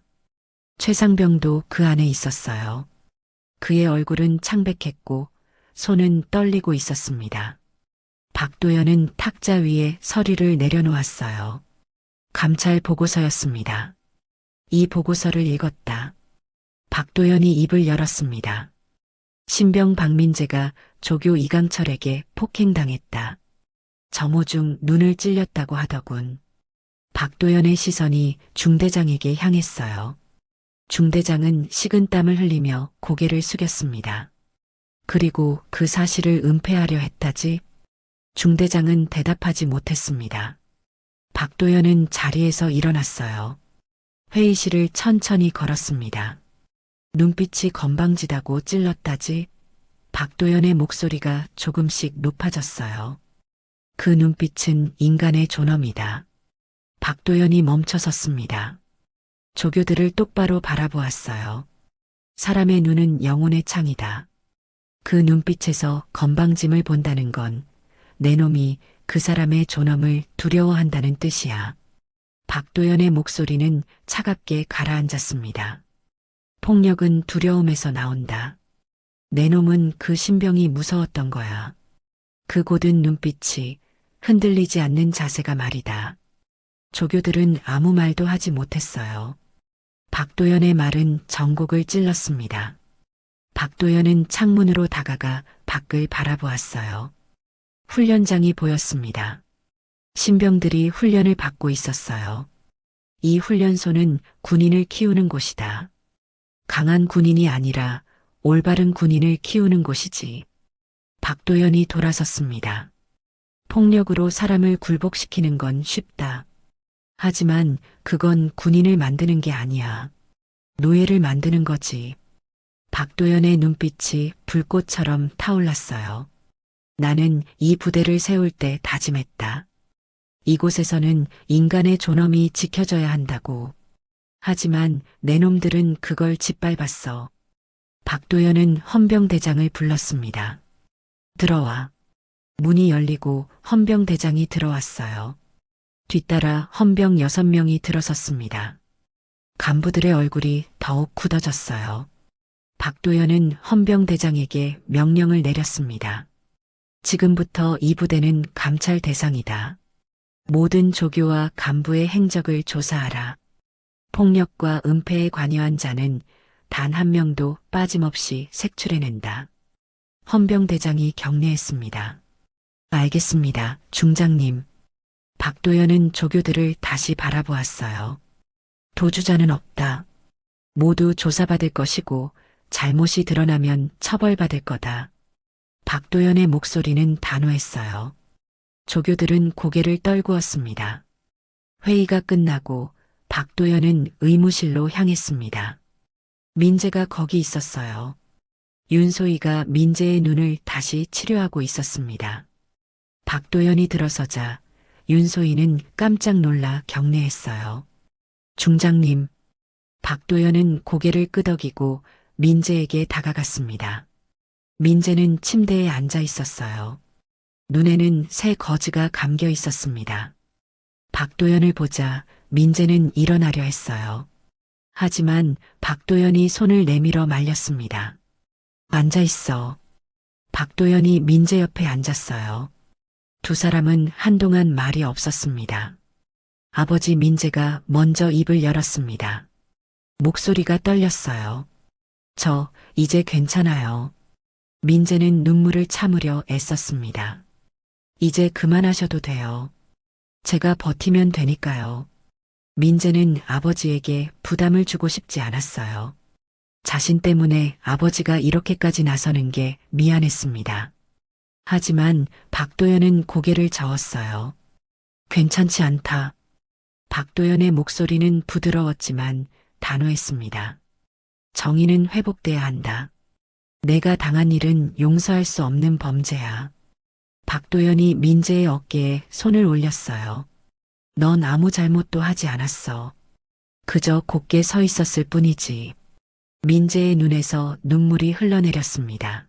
최상병도 그 안에 있었어요. 그의 얼굴은 창백했고 손은 떨리고 있었습니다. 박도연은 탁자 위에 서류를 내려놓았어요. 감찰 보고서였습니다. 이 보고서를 읽었다. 박도연이 입을 열었습니다. 신병 박민재가 조교 이강철에게 폭행당했다. 점호 중 눈을 찔렸다고 하더군. 박도연의 시선이 중대장에게 향했어요. 중대장은 식은땀을 흘리며 고개를 숙였습니다. 그리고 그 사실을 은폐하려 했다지? 중대장은 대답하지 못했습니다. 박도연은 자리에서 일어났어요. 회의실을 천천히 걸었습니다. 눈빛이 건방지다고 찔렀다지? 박도연의 목소리가 조금씩 높아졌어요. 그 눈빛은 인간의 존엄이다. 박도연이 멈춰섰습니다. 조교들을 똑바로 바라보았어요. 사람의 눈은 영혼의 창이다. 그 눈빛에서 건방짐을 본다는 건 내 놈이 그 사람의 존엄을 두려워한다는 뜻이야. 박도연의 목소리는 차갑게 가라앉았습니다. 폭력은 두려움에서 나온다. 내 놈은 그 신병이 무서웠던 거야. 그 고든 눈빛이, 흔들리지 않는 자세가 말이다. 조교들은 아무 말도 하지 못했어요. 박도연의 말은 전곡을 찔렀습니다. 박도연은 창문으로 다가가 밖을 바라보았어요. 훈련장이 보였습니다. 신병들이 훈련을 받고 있었어요. 이 훈련소는 군인을 키우는 곳이다. 강한 군인이 아니라 올바른 군인을 키우는 곳이지. 박도연이 돌아섰습니다. 폭력으로 사람을 굴복시키는 건 쉽다. 하지만 그건 군인을 만드는 게 아니야. 노예를 만드는 거지. 박도연의 눈빛이 불꽃처럼 타올랐어요. 나는 이 부대를 세울 때 다짐했다. 이곳에서는 인간의 존엄이 지켜져야 한다고. 하지만 내 놈들은 그걸 짓밟았어. 박도연은 헌병대장을 불렀습니다. 들어와. 문이 열리고 헌병대장이 들어왔어요. 뒤따라 헌병 6명이 들어섰습니다. 간부들의 얼굴이 더욱 굳어졌어요. 박도연은 헌병대장에게 명령을 내렸습니다. 지금부터 이 부대는 감찰 대상이다. 모든 조교와 간부의 행적을 조사하라. 폭력과 은폐에 관여한 자는 단 한 명도 빠짐없이 색출해낸다. 헌병대장이 격려했습니다. 알겠습니다, 중장님. 박도연은 조교들을 다시 바라보았어요. 도주자는 없다. 모두 조사받을 것이고 잘못이 드러나면 처벌받을 거다. 박도연의 목소리는 단호했어요. 조교들은 고개를 떨구었습니다. 회의가 끝나고 박도연은 의무실로 향했습니다. 민재가 거기 있었어요. 윤소희가 민재의 눈을 다시 치료하고 있었습니다. 박도연이 들어서자 윤소희는 깜짝 놀라 경례했어요. 중장님. 박도연은 고개를 끄덕이고 민재에게 다가갔습니다. 민재는 침대에 앉아 있었어요. 눈에는 새 거즈가 감겨 있었습니다. 박도연을 보자 민재는 일어나려 했어요. 하지만 박도연이 손을 내밀어 말렸습니다. 앉아 있어. 박도연이 민재 옆에 앉았어요. 두 사람은 한동안 말이 없었습니다. 아버지 민재가 먼저 입을 열었습니다. 목소리가 떨렸어요. 저 이제 괜찮아요. 민재는 눈물을 참으려 애썼습니다. 이제 그만하셔도 돼요. 제가 버티면 되니까요. 민재는 아버지에게 부담을 주고 싶지 않았어요. 자신 때문에 아버지가 이렇게까지 나서는 게 미안했습니다. 하지만 박도연은 고개를 저었어요. 괜찮지 않다. 박도연의 목소리는 부드러웠지만 단호했습니다. 정의는 회복돼야 한다. 내가 당한 일은 용서할 수 없는 범죄야. 박도연이 민재의 어깨에 손을 올렸어요. 넌 아무 잘못도 하지 않았어. 그저 곧게 서 있었을 뿐이지. 민재의 눈에서 눈물이 흘러내렸습니다.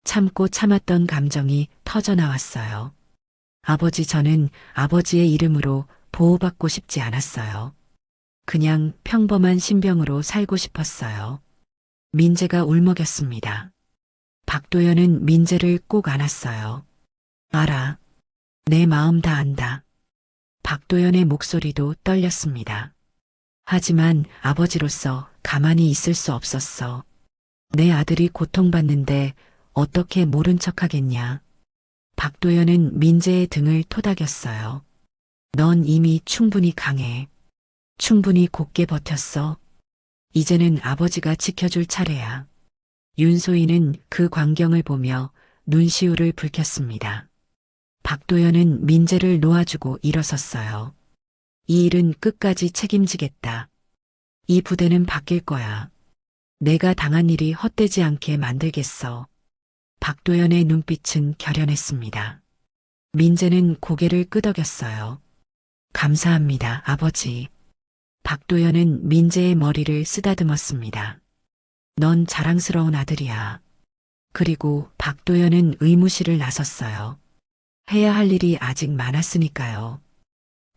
참고 참았던 감정이 터져나왔어요. 아버지, 저는 아버지의 이름으로 보호받고 싶지 않았어요. 그냥 평범한 신병으로 살고 싶었어요. 민재가 울먹였습니다. 박도연은 민재를 꼭 안았어요. 알아. 내 마음 다 안다. 박도연의 목소리도 떨렸습니다. 하지만 아버지로서 가만히 있을 수 없었어. 내 아들이 고통받는데 어떻게 모른 척하겠냐. 박도연은 민재의 등을 토닥였어요. 넌 이미 충분히 강해. 충분히 곧게 버텼어. 이제는 아버지가 지켜줄 차례야. 윤소희는 그 광경을 보며 눈시울을 붉혔습니다. 박도연은 민재를 놓아주고 일어섰어요. 이 일은 끝까지 책임지겠다. 이 부대는 바뀔 거야. 내가 당한 일이 헛되지 않게 만들겠어. 박도연의 눈빛은 결연했습니다. 민재는 고개를 끄덕였어요. 감사합니다, 아버지. 박도연은 민재의 머리를 쓰다듬었습니다. 넌 자랑스러운 아들이야. 그리고 박도연은 의무실을 나섰어요. 해야 할 일이 아직 많았으니까요.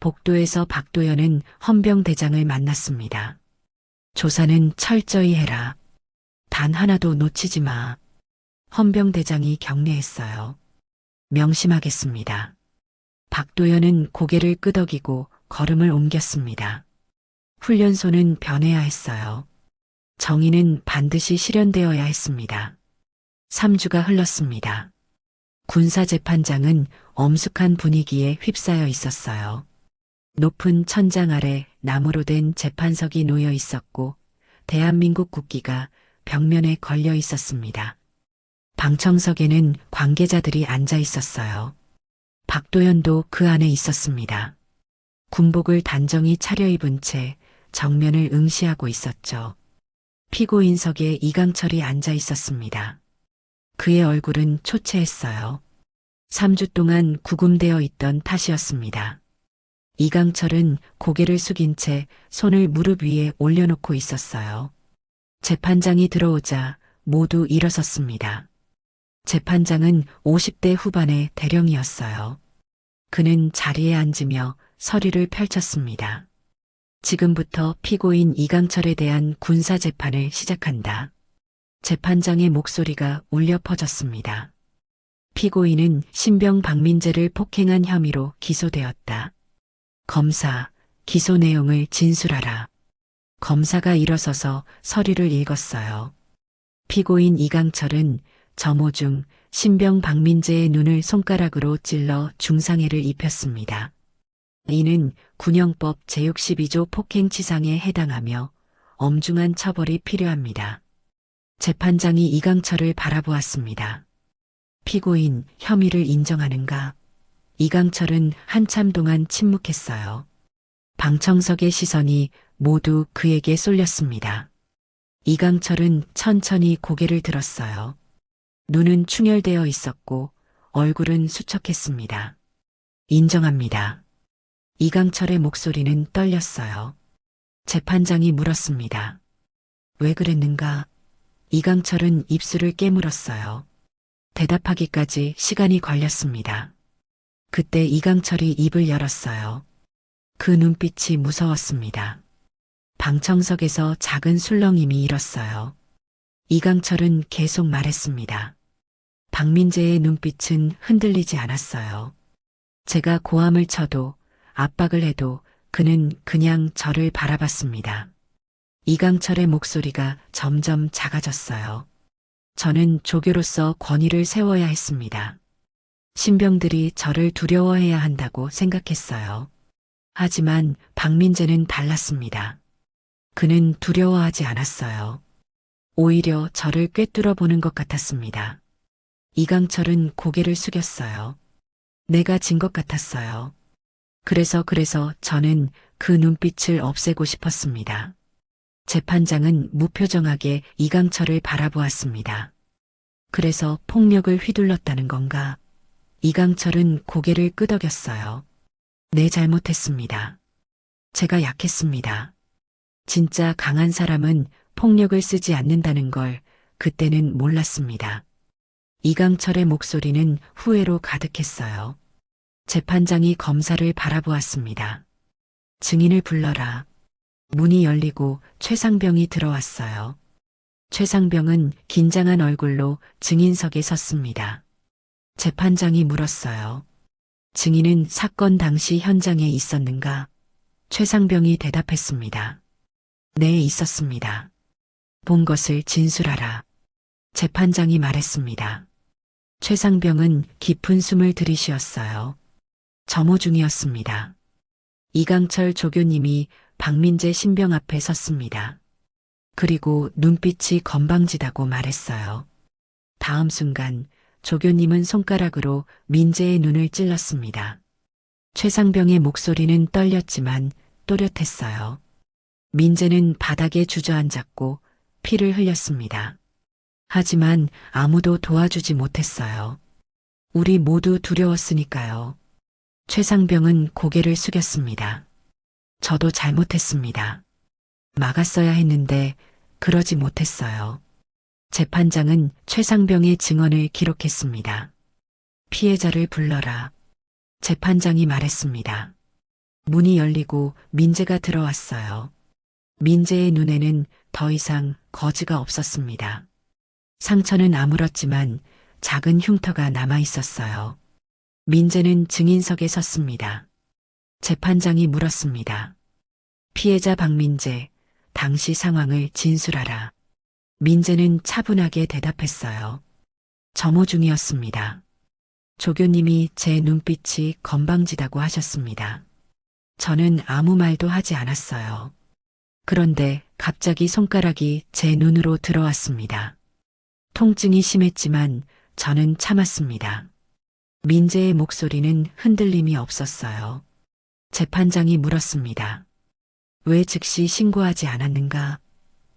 복도에서 박도연은 헌병대장을 만났습니다. 조사는 철저히 해라. 단 하나도 놓치지 마. 헌병대장이 격려했어요. 명심하겠습니다. 박도연은 고개를 끄덕이고 걸음을 옮겼습니다. 훈련소는 변해야 했어요. 정의는 반드시 실현되어야 했습니다. 3주가 흘렀습니다. 군사재판장은 엄숙한 분위기에 휩싸여 있었어요. 높은 천장 아래 나무로 된 재판석이 놓여 있었고 대한민국 국기가 벽면에 걸려 있었습니다. 방청석에는 관계자들이 앉아 있었어요. 박도연도 그 안에 있었습니다. 군복을 단정히 차려입은 채 정면을 응시하고 있었죠. 피고인석에 이강철이 앉아 있었습니다. 그의 얼굴은 초췌했어요. 3주 동안 구금되어 있던 탓이었습니다. 이강철은 고개를 숙인 채 손을 무릎 위에 올려놓고 있었어요. 재판장이 들어오자 모두 일어섰습니다. 재판장은 50대 후반의 대령이었어요. 그는 자리에 앉으며 서류를 펼쳤습니다. 지금부터 피고인 이강철에 대한 군사재판을 시작한다. 재판장의 목소리가 울려 퍼졌습니다. 피고인은 신병 박민재를 폭행한 혐의로 기소되었다. 검사, 기소 내용을 진술하라. 검사가 일어서서 서류를 읽었어요. 피고인 이강철은 점호 중 신병 박민재의 눈을 손가락으로 찔러 중상해를 입혔습니다. 이는 군형법 제62조 폭행치상에 해당하며 엄중한 처벌이 필요합니다. 재판장이 이강철을 바라보았습니다. 피고인 혐의를 인정하는가? 이강철은 한참 동안 침묵했어요. 방청석의 시선이 모두 그에게 쏠렸습니다. 이강철은 천천히 고개를 들었어요. 눈은 충혈되어 있었고 얼굴은 수척했습니다. 인정합니다. 이강철의 목소리는 떨렸어요. 재판장이 물었습니다. 왜 그랬는가? 이강철은 입술을 깨물었어요. 대답하기까지 시간이 걸렸습니다. 그때 이강철이 입을 열었어요. 그 눈빛이 무서웠습니다. 방청석에서 작은 술렁임이 일었어요. 이강철은 계속 말했습니다. 박민재의 눈빛은 흔들리지 않았어요. 제가 고함을 쳐도 압박을 해도 그는 그냥 저를 바라봤습니다. 이강철의 목소리가 점점 작아졌어요. 저는 조교로서 권위를 세워야 했습니다. 신병들이 저를 두려워해야 한다고 생각했어요. 하지만 박민재는 달랐습니다. 그는 두려워하지 않았어요. 오히려 저를 꿰뚫어 보는 것 같았습니다. 이강철은 고개를 숙였어요. 내가 진 것 같았어요. 그래서 저는 그 눈빛을 없애고 싶었습니다. 재판장은 무표정하게 이강철을 바라보았습니다. 그래서 폭력을 휘둘렀다는 건가? 이강철은 고개를 끄덕였어요. 네, 잘못했습니다. 제가 약했습니다. 진짜 강한 사람은 폭력을 쓰지 않는다는 걸 그때는 몰랐습니다. 이강철의 목소리는 후회로 가득했어요. 재판장이 검사를 바라보았습니다. 증인을 불러라. 문이 열리고 최상병이 들어왔어요. 최상병은 긴장한 얼굴로 증인석에 섰습니다. 재판장이 물었어요. 증인은 사건 당시 현장에 있었는가? 최상병이 대답했습니다. 네, 있었습니다. 본 것을 진술하라. 재판장이 말했습니다. 최상병은 깊은 숨을 들이쉬었어요. 점호 중이었습니다. 이강철 조교님이 박민재 신병 앞에 섰습니다. 그리고 눈빛이 건방지다고 말했어요. 다음 순간 조교님은 손가락으로 민재의 눈을 찔렀습니다. 최상병의 목소리는 떨렸지만 또렷했어요. 민재는 바닥에 주저앉았고 피를 흘렸습니다. 하지만 아무도 도와주지 못했어요. 우리 모두 두려웠으니까요. 최상병은 고개를 숙였습니다. 저도 잘못했습니다. 막았어야 했는데 그러지 못했어요. 재판장은 최상병의 증언을 기록했습니다. 피해자를 불러라. 재판장이 말했습니다. 문이 열리고 민재가 들어왔어요. 민재의 눈에는 더 이상 거즈가 없었습니다. 상처는 아물었지만 작은 흉터가 남아 있었어요. 민재는 증인석에 섰습니다. 재판장이 물었습니다. 피해자 박민재, 당시 상황을 진술하라. 민재는 차분하게 대답했어요. 점호 중이었습니다. 조교님이 제 눈빛이 건방지다고 하셨습니다. 저는 아무 말도 하지 않았어요. 그런데 갑자기 손가락이 제 눈으로 들어왔습니다. 통증이 심했지만 저는 참았습니다. 민재의 목소리는 흔들림이 없었어요. 재판장이 물었습니다. 왜 즉시 신고하지 않았는가?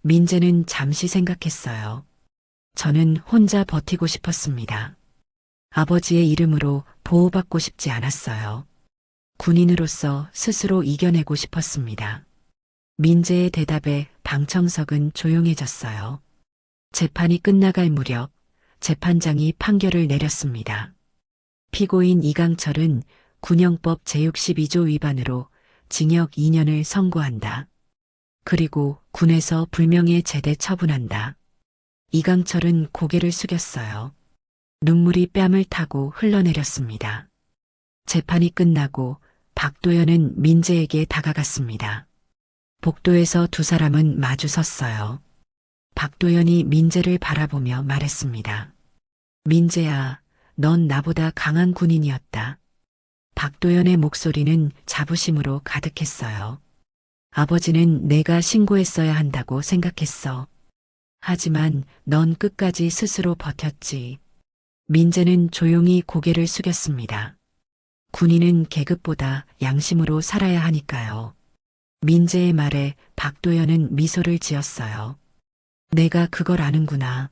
민재는 잠시 생각했어요. 저는 혼자 버티고 싶었습니다. 아버지의 이름으로 보호받고 싶지 않았어요. 군인으로서 스스로 이겨내고 싶었습니다. 민재의 대답에 방청석은 조용해졌어요. 재판이 끝나갈 무렵 재판장이 판결을 내렸습니다. 피고인 이강철은 군형법 제62조 위반으로 징역 2년을 선고한다. 그리고 군에서 불명예 제대 처분한다. 이강철은 고개를 숙였어요. 눈물이 뺨을 타고 흘러내렸습니다. 재판이 끝나고 박도연은 민재에게 다가갔습니다. 복도에서 두 사람은 마주 섰어요. 박도연이 민재를 바라보며 말했습니다. 민재야, 넌 나보다 강한 군인이었다. 박도연의 목소리는 자부심으로 가득했어요. 아버지는 내가 신고했어야 한다고 생각했어. 하지만 넌 끝까지 스스로 버텼지. 민재는 조용히 고개를 숙였습니다. 군인은 계급보다 양심으로 살아야 하니까요. 민재의 말에 박도연은 미소를 지었어요. 내가 그걸 아는구나.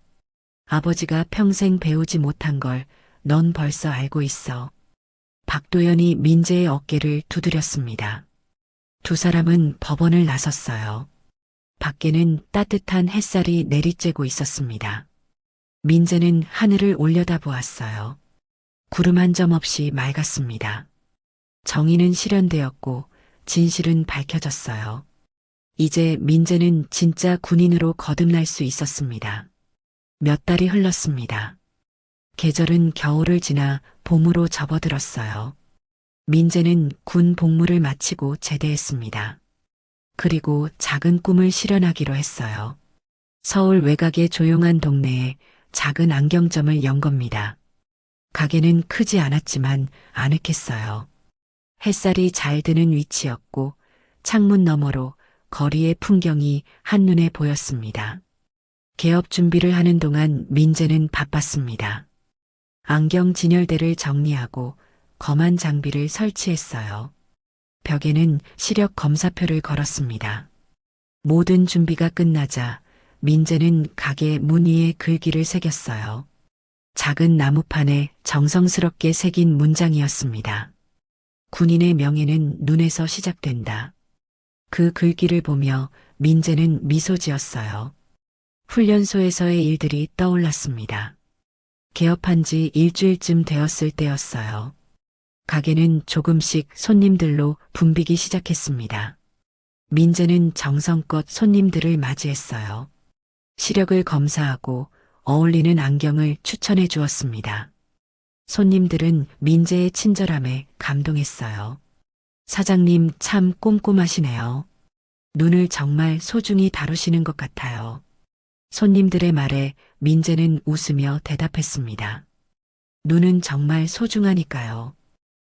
아버지가 평생 배우지 못한 걸 넌 벌써 알고 있어. 박도연이 민재의 어깨를 두드렸습니다. 두 사람은 법원을 나섰어요. 밖에는 따뜻한 햇살이 내리쬐고 있었습니다. 민재는 하늘을 올려다보았어요. 구름 한 점 없이 맑았습니다. 정의는 실현되었고 진실은 밝혀졌어요. 이제 민재는 진짜 군인으로 거듭날 수 있었습니다. 몇 달이 흘렀습니다. 계절은 겨울을 지나 봄으로 접어들었어요. 민재는 군 복무를 마치고 제대했습니다. 그리고 작은 꿈을 실현하기로 했어요. 서울 외곽의 조용한 동네에 작은 안경점을 연 겁니다. 가게는 크지 않았지만 아늑했어요. 햇살이 잘 드는 위치였고 창문 너머로 거리의 풍경이 한눈에 보였습니다. 개업 준비를 하는 동안 민재는 바빴습니다. 안경 진열대를 정리하고 검한 장비를 설치했어요. 벽에는 시력 검사표를 걸었습니다. 모든 준비가 끝나자 민재는 가게 문 위에 글귀를 새겼어요. 작은 나무판에 정성스럽게 새긴 문장이었습니다. 군인의 명예는 눈에서 시작된다. 그 글귀를 보며 민재는 미소 지었어요. 훈련소에서의 일들이 떠올랐습니다. 개업한 지 일주일쯤 되었을 때였어요. 가게는 조금씩 손님들로 붐비기 시작했습니다. 민재는 정성껏 손님들을 맞이했어요. 시력을 검사하고 어울리는 안경을 추천해 주었습니다. 손님들은 민재의 친절함에 감동했어요. 사장님 참 꼼꼼하시네요. 눈을 정말 소중히 다루시는 것 같아요. 손님들의 말에 민재는 웃으며 대답했습니다. 눈은 정말 소중하니까요.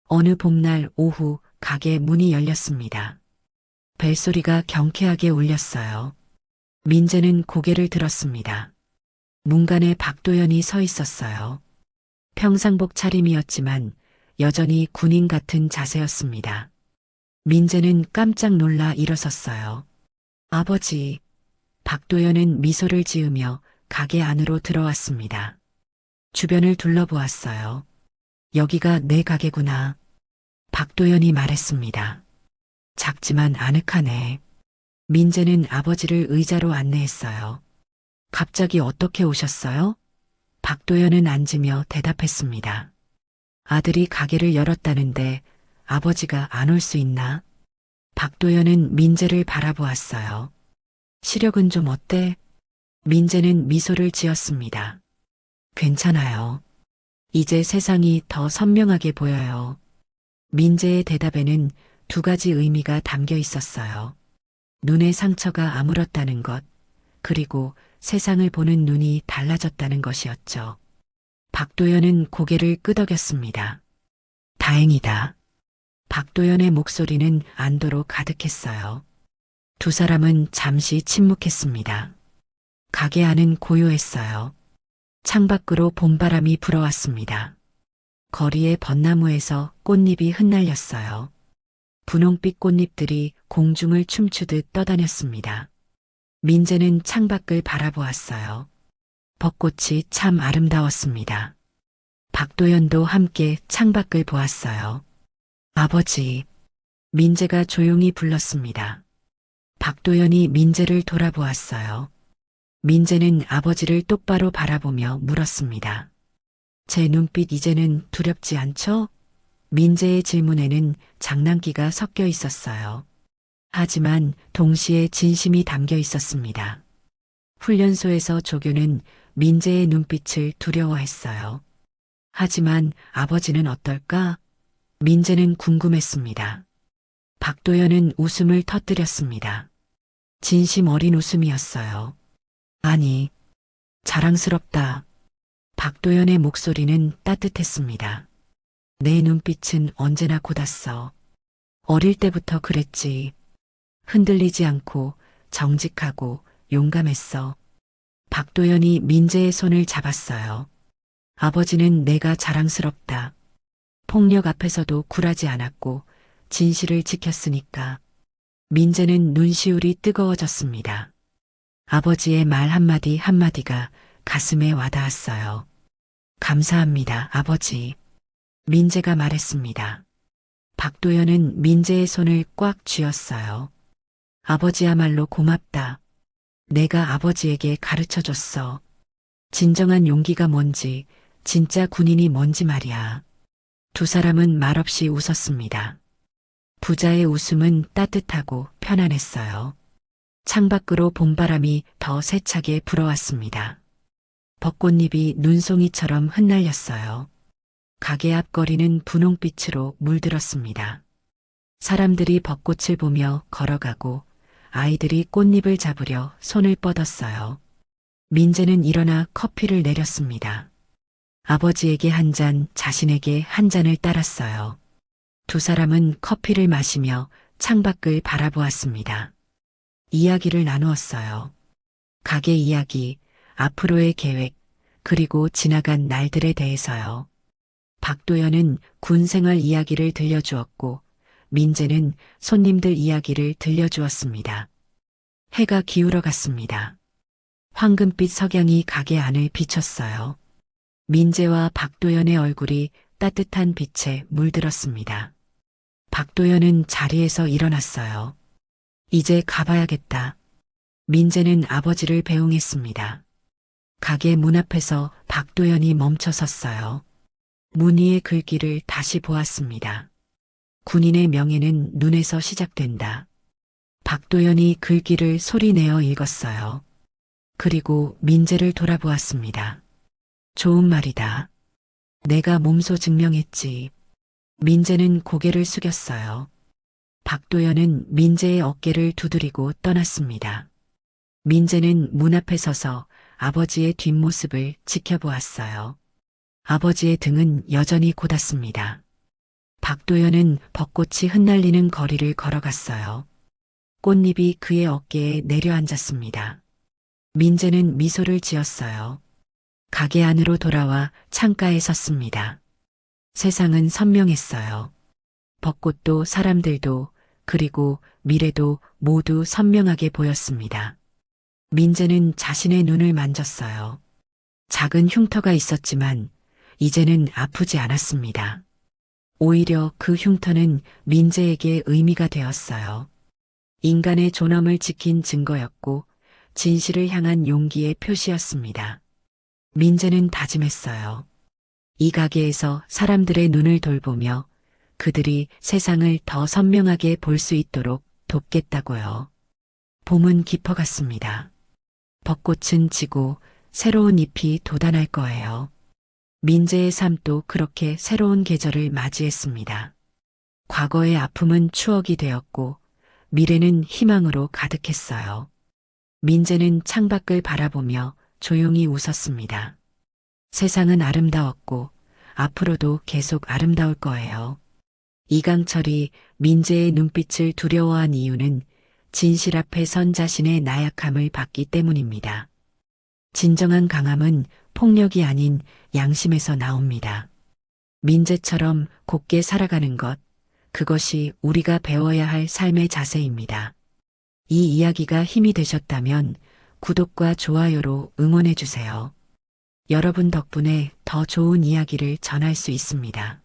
어느 봄날 오후 가게 문이 열렸습니다. 벨소리가 경쾌하게 울렸어요. 민재는 고개를 들었습니다. 문간에 박도연이 서 있었어요. 평상복 차림이었지만 여전히 군인 같은 자세였습니다. 민재는 깜짝 놀라 일어섰어요. 아버지. 박도연은 미소를 지으며 가게 안으로 들어왔습니다. 주변을 둘러보았어요. 여기가 내 가게구나. 박도연이 말했습니다. 작지만 아늑하네. 민재는 아버지를 의자로 안내했어요. 갑자기 어떻게 오셨어요? 박도연은 앉으며 대답했습니다. 아들이 가게를 열었다는데 아버지가 안 올 수 있나? 박도연은 민재를 바라보았어요. 시력은 좀 어때? 민재는 미소를 지었습니다. 괜찮아요. 이제 세상이 더 선명하게 보여요. 민재의 대답에는 두 가지 의미가 담겨 있었어요. 눈의 상처가 아물었다는 것, 그리고 세상을 보는 눈이 달라졌다는 것이었죠. 박도연은 고개를 끄덕였습니다. 다행이다. 박도연의 목소리는 안도로 가득했어요. 두 사람은 잠시 침묵했습니다. 가게 안은 고요했어요. 창밖으로 봄바람이 불어왔습니다. 거리의 벚나무에서 꽃잎이 흩날렸어요. 분홍빛 꽃잎들이 공중을 춤추듯 떠다녔습니다. 민재는 창밖을 바라보았어요. 벚꽃이 참 아름다웠습니다. 박도연도 함께 창밖을 보았어요. 아버지, 민재가 조용히 불렀습니다. 박도연이 민재를 돌아보았어요. 민재는 아버지를 똑바로 바라보며 물었습니다. 제 눈빛 이제는 두렵지 않죠? 민재의 질문에는 장난기가 섞여 있었어요. 하지만 동시에 진심이 담겨 있었습니다. 훈련소에서 조교는 민재의 눈빛을 두려워했어요. 하지만 아버지는 어떨까? 민재는 궁금했습니다. 박도연은 웃음을 터뜨렸습니다. 진심 어린 웃음이었어요. 아니, 자랑스럽다. 박도연의 목소리는 따뜻했습니다. 내 눈빛은 언제나 곧았어. 어릴 때부터 그랬지. 흔들리지 않고 정직하고 용감했어. 박도연이 민재의 손을 잡았어요. 아버지는 내가 자랑스럽다. 폭력 앞에서도 굴하지 않았고 진실을 지켰으니까. 민재는 눈시울이 뜨거워졌습니다. 아버지의 말 한마디 한마디가 가슴에 와닿았어요. 감사합니다, 아버지. 민재가 말했습니다. 박도연은 민재의 손을 꽉 쥐었어요. 아버지야말로 고맙다. 내가 아버지에게 가르쳐줬어. 진정한 용기가 뭔지, 진짜 군인이 뭔지 말이야. 두 사람은 말없이 웃었습니다. 부자의 웃음은 따뜻하고 편안했어요. 창밖으로 봄바람이 더 세차게 불어왔습니다. 벚꽃잎이 눈송이처럼 흩날렸어요. 가게 앞 거리는 분홍빛으로 물들었습니다. 사람들이 벚꽃을 보며 걸어가고 아이들이 꽃잎을 잡으려 손을 뻗었어요. 민재는 일어나 커피를 내렸습니다. 아버지에게 한 잔, 자신에게 한 잔을 따랐어요. 두 사람은 커피를 마시며 창밖을 바라보았습니다. 이야기를 나누었어요. 가게 이야기, 앞으로의 계획, 그리고 지나간 날들에 대해서요. 박도연은 군 생활 이야기를 들려주었고, 민재는 손님들 이야기를 들려주었습니다. 해가 기울어 갔습니다. 황금빛 석양이 가게 안을 비췄어요. 민재와 박도연의 얼굴이 따뜻한 빛에 물들었습니다. 박도연은 자리에서 일어났어요. 이제 가봐야겠다. 민재는 아버지를 배웅했습니다. 가게 문 앞에서 박도연이 멈춰 섰어요. 문 위의 글귀를 다시 보았습니다. 군인의 명예는 눈에서 시작된다. 박도연이 글귀를 소리내어 읽었어요. 그리고 민재를 돌아보았습니다. 좋은 말이다. 내가 몸소 증명했지. 민재는 고개를 숙였어요. 박도연은 민재의 어깨를 두드리고 떠났습니다. 민재는 문 앞에 서서 아버지의 뒷모습을 지켜보았어요. 아버지의 등은 여전히 곧았습니다. 박도연은 벚꽃이 흩날리는 거리를 걸어갔어요. 꽃잎이 그의 어깨에 내려앉았습니다. 민재는 미소를 지었어요. 가게 안으로 돌아와 창가에 섰습니다. 세상은 선명했어요. 벚꽃도 사람들도 그리고 미래도 모두 선명하게 보였습니다. 민재는 자신의 눈을 만졌어요. 작은 흉터가 있었지만 이제는 아프지 않았습니다. 오히려 그 흉터는 민재에게 의미가 되었어요. 인간의 존엄을 지킨 증거였고 진실을 향한 용기의 표시였습니다. 민재는 다짐했어요. 이 가게에서 사람들의 눈을 돌보며 그들이 세상을 더 선명하게 볼 수 있도록 돕겠다고요. 봄은 깊어갔습니다. 벚꽃은 지고 새로운 잎이 돋아날 거예요. 민재의 삶도 그렇게 새로운 계절을 맞이했습니다. 과거의 아픔은 추억이 되었고 미래는 희망으로 가득했어요. 민재는 창밖을 바라보며 조용히 웃었습니다. 세상은 아름다웠고 앞으로도 계속 아름다울 거예요. 이강철이 민재의 눈빛을 두려워한 이유는 진실 앞에 선 자신의 나약함을 봤기 때문입니다. 진정한 강함은 폭력이 아닌 양심에서 나옵니다. 민재처럼 곱게 살아가는 것, 그것이 우리가 배워야 할 삶의 자세입니다. 이 이야기가 힘이 되셨다면 구독과 좋아요로 응원해 주세요. 여러분 덕분에 더 좋은 이야기를 전할 수 있습니다.